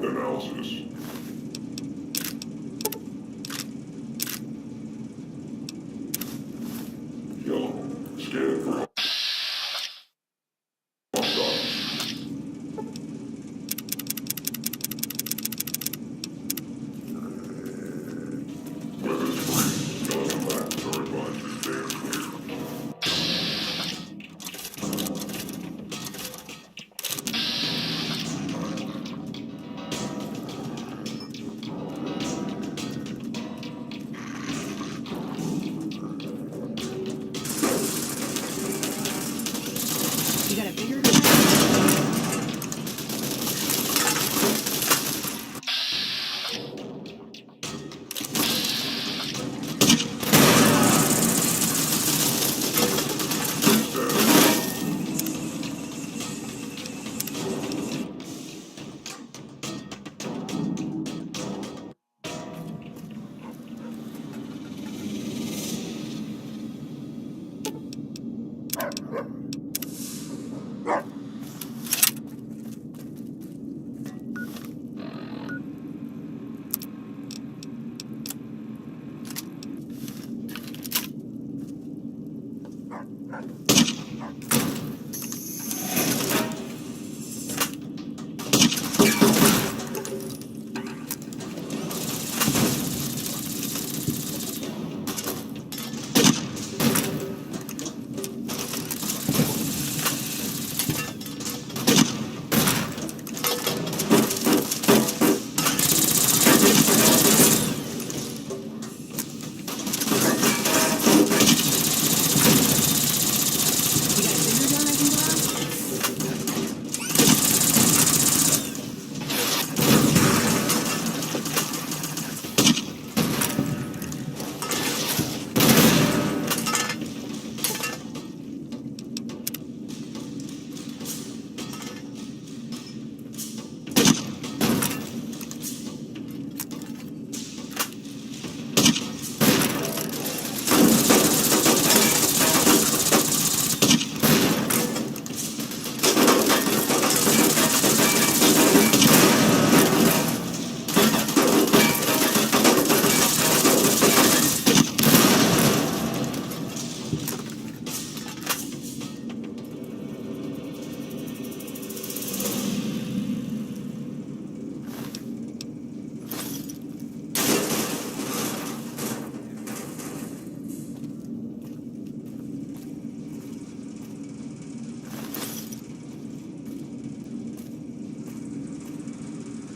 analysis. Yellow, scan for You got a bigger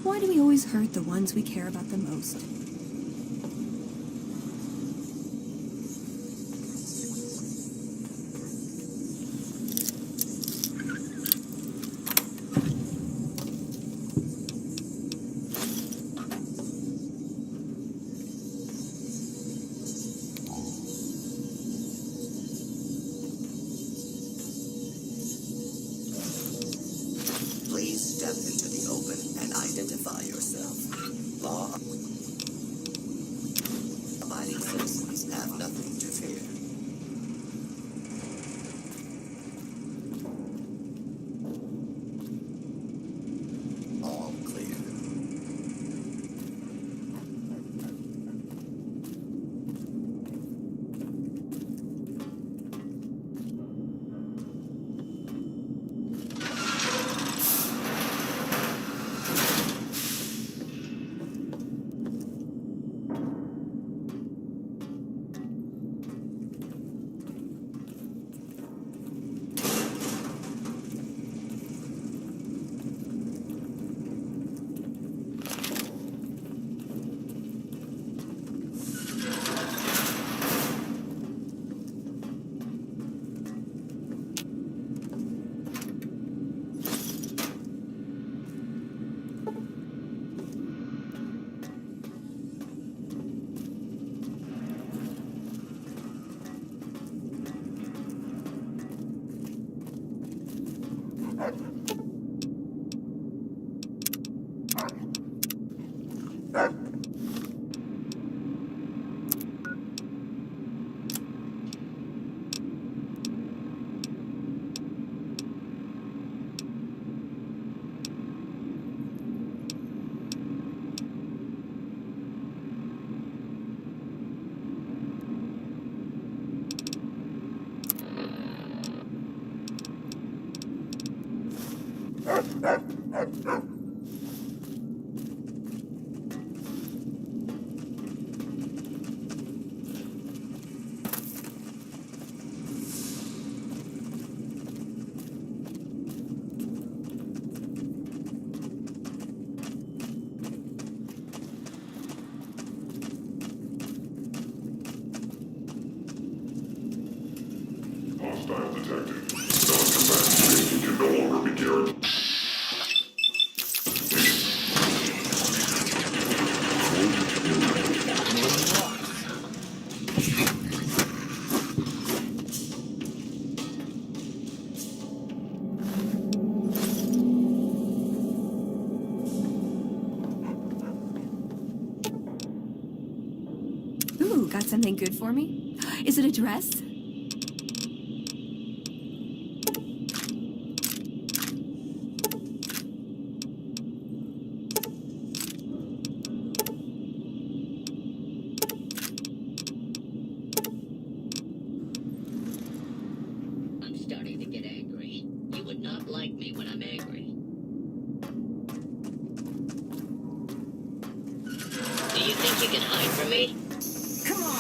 Why do we always hurt the ones we care about the most? Please step into the open and identify yourself. Law abiding citizens have nothing to fear. All clear. Hostile detected. Non-combatant safety can no longer be guaranteed. Ooh, got something good for me? Is it a dress? I'm starting to get angry. You would not like me when I'm angry. Do you think you can hide from me? Come on!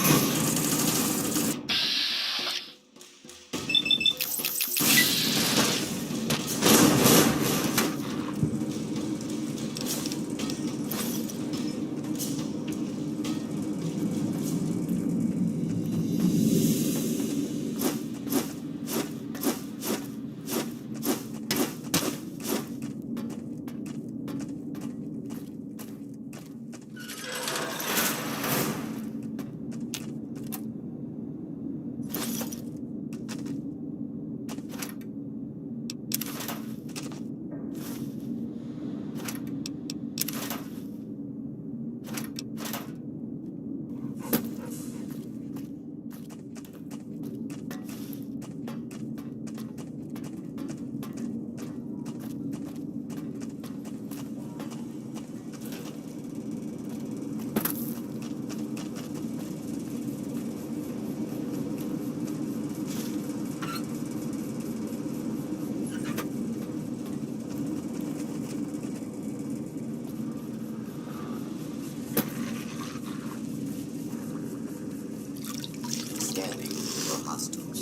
Scanning for hostiles.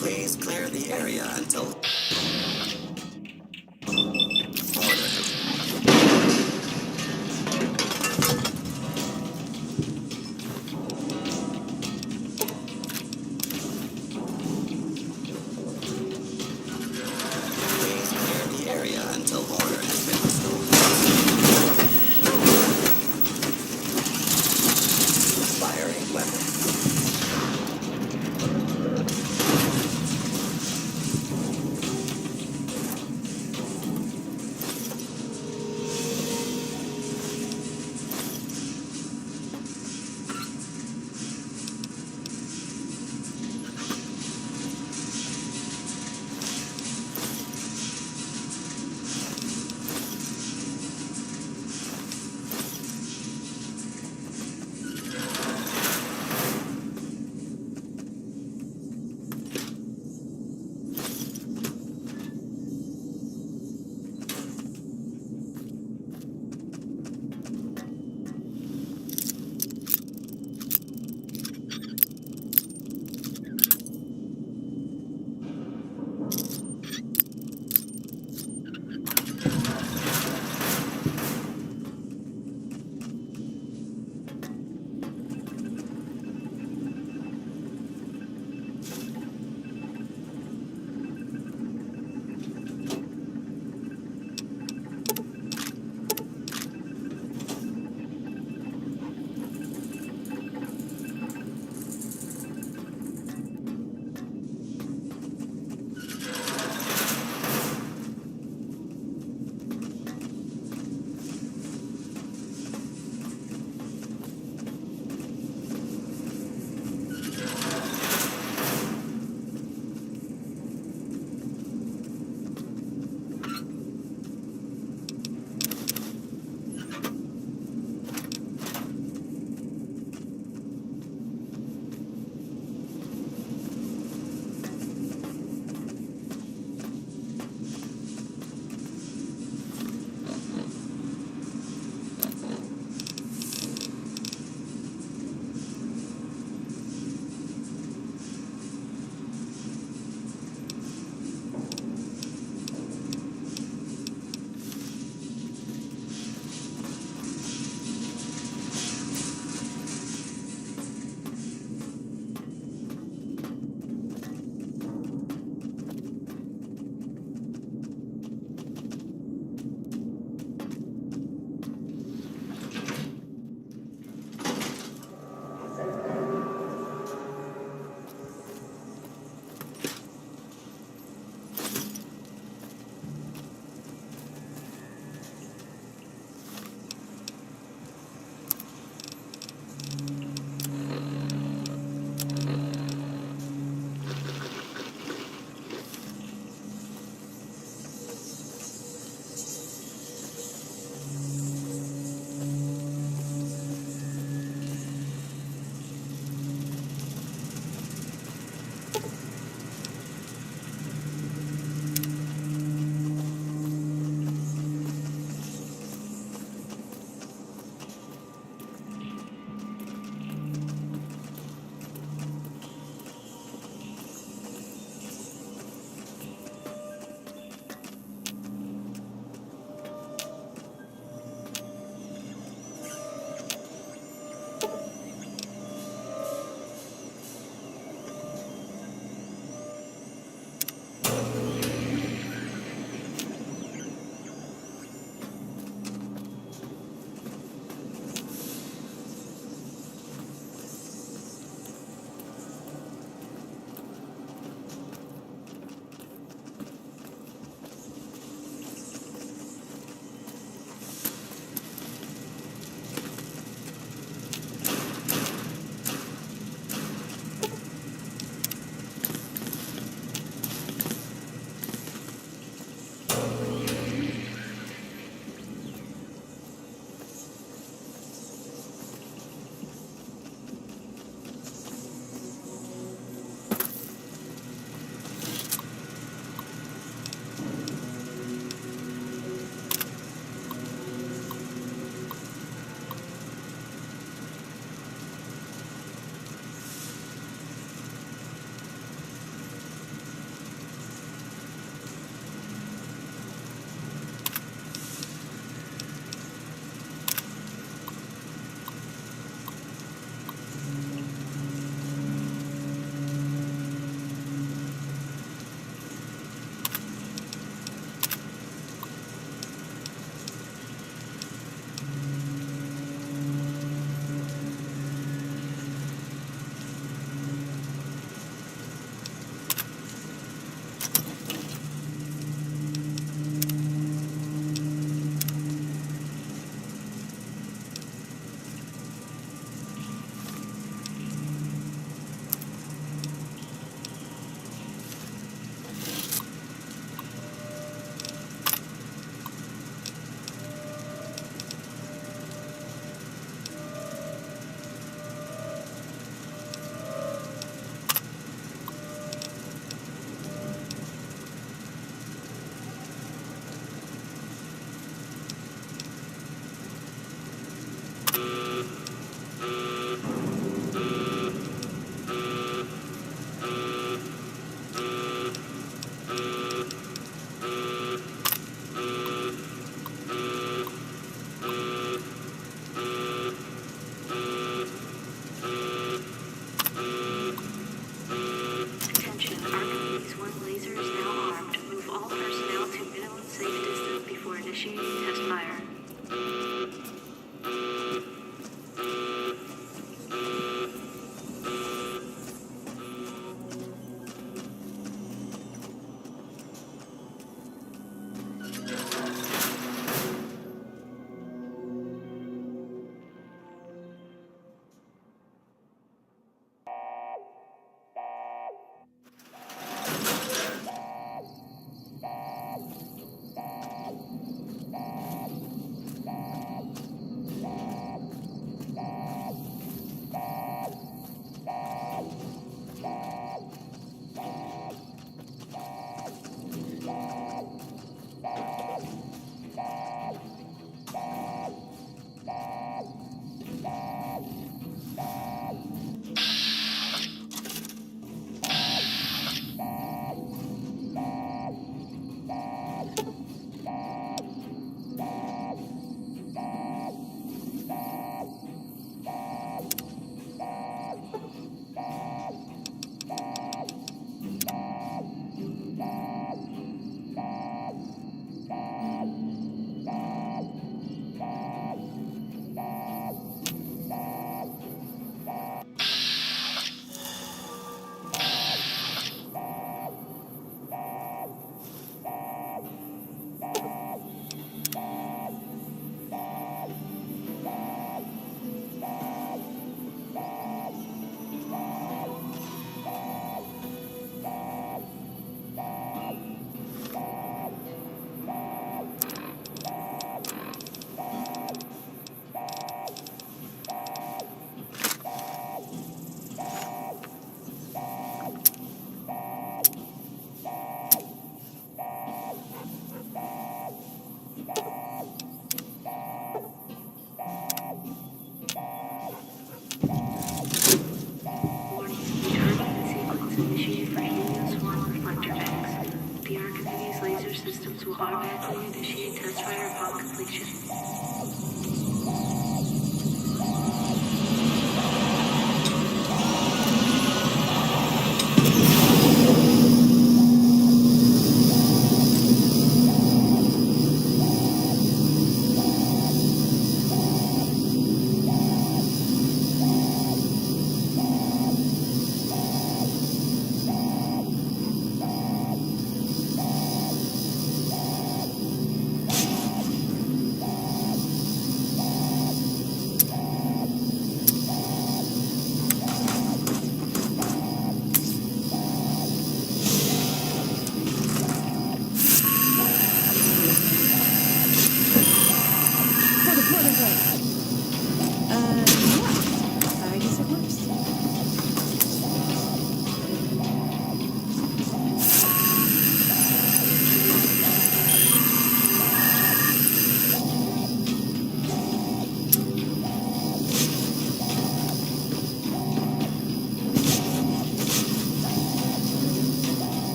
Please clear the area until... Please clear the area until order has been restored. Firing weapon. Computer systems will automatically initiate test fire upon completion.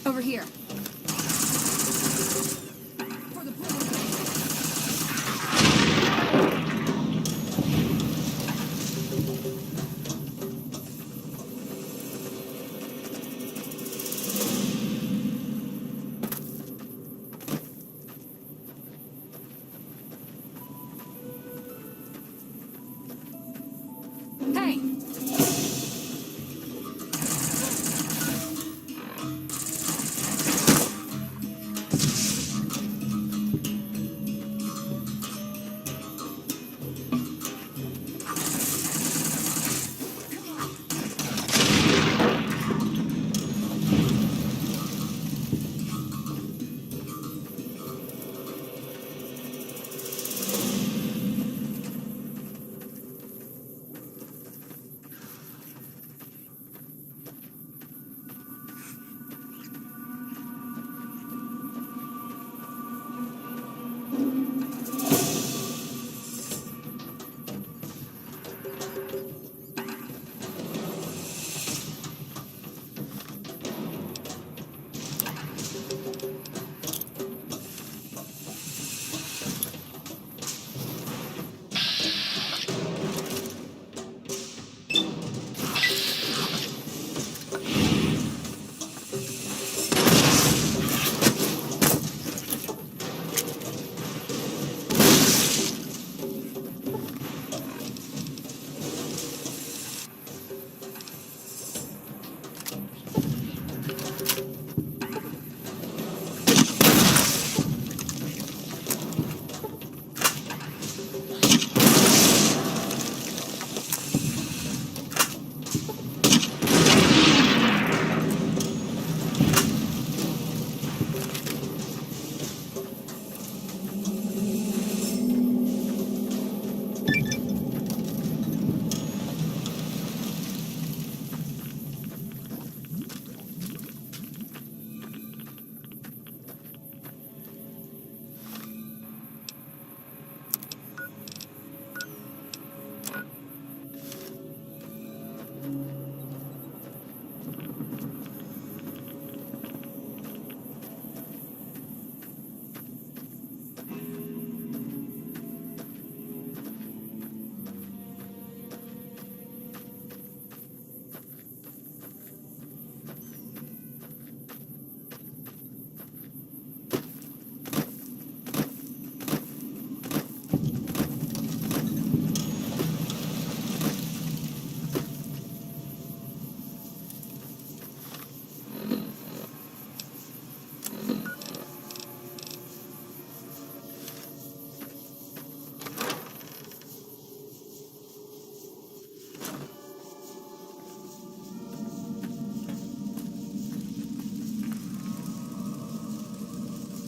Over here. Hey!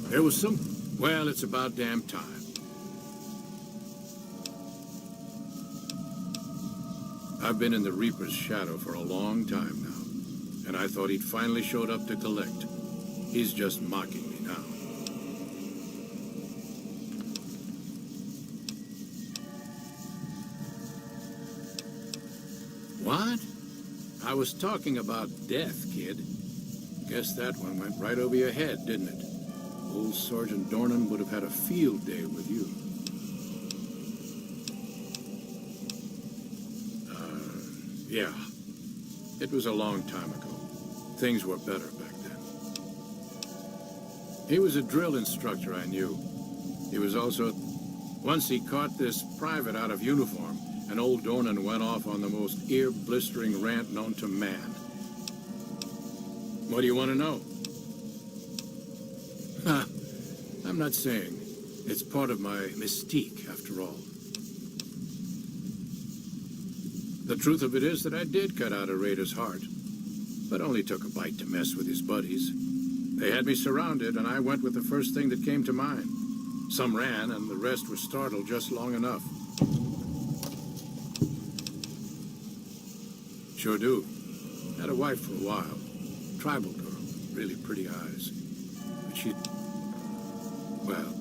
There was some... Well, it's about damn time. I've been in the Reaper's shadow for a long time now, and I thought he'd finally showed up to collect. He's just mocking me now. What? I was talking about death, kid. Guess that one went right over your head, didn't it? Old Sergeant Dornan would have had a field day with you. Yeah. It was a long time ago. Things were better back then. He was a drill instructor I knew. He was also... Once he caught this private out of uniform, and old Dornan went off on the most ear-blistering rant known to man. What do you want to know? I'm not saying. It's part of my mystique, after all. The truth of it is that I did cut out a raider's heart, but only took a bite to mess with his buddies. They had me surrounded, and I went with the first thing that came to mind. Some ran, and the rest were startled just long enough. Sure do. Had a wife for a while. Tribal girl. Really pretty eyes. But she... Well...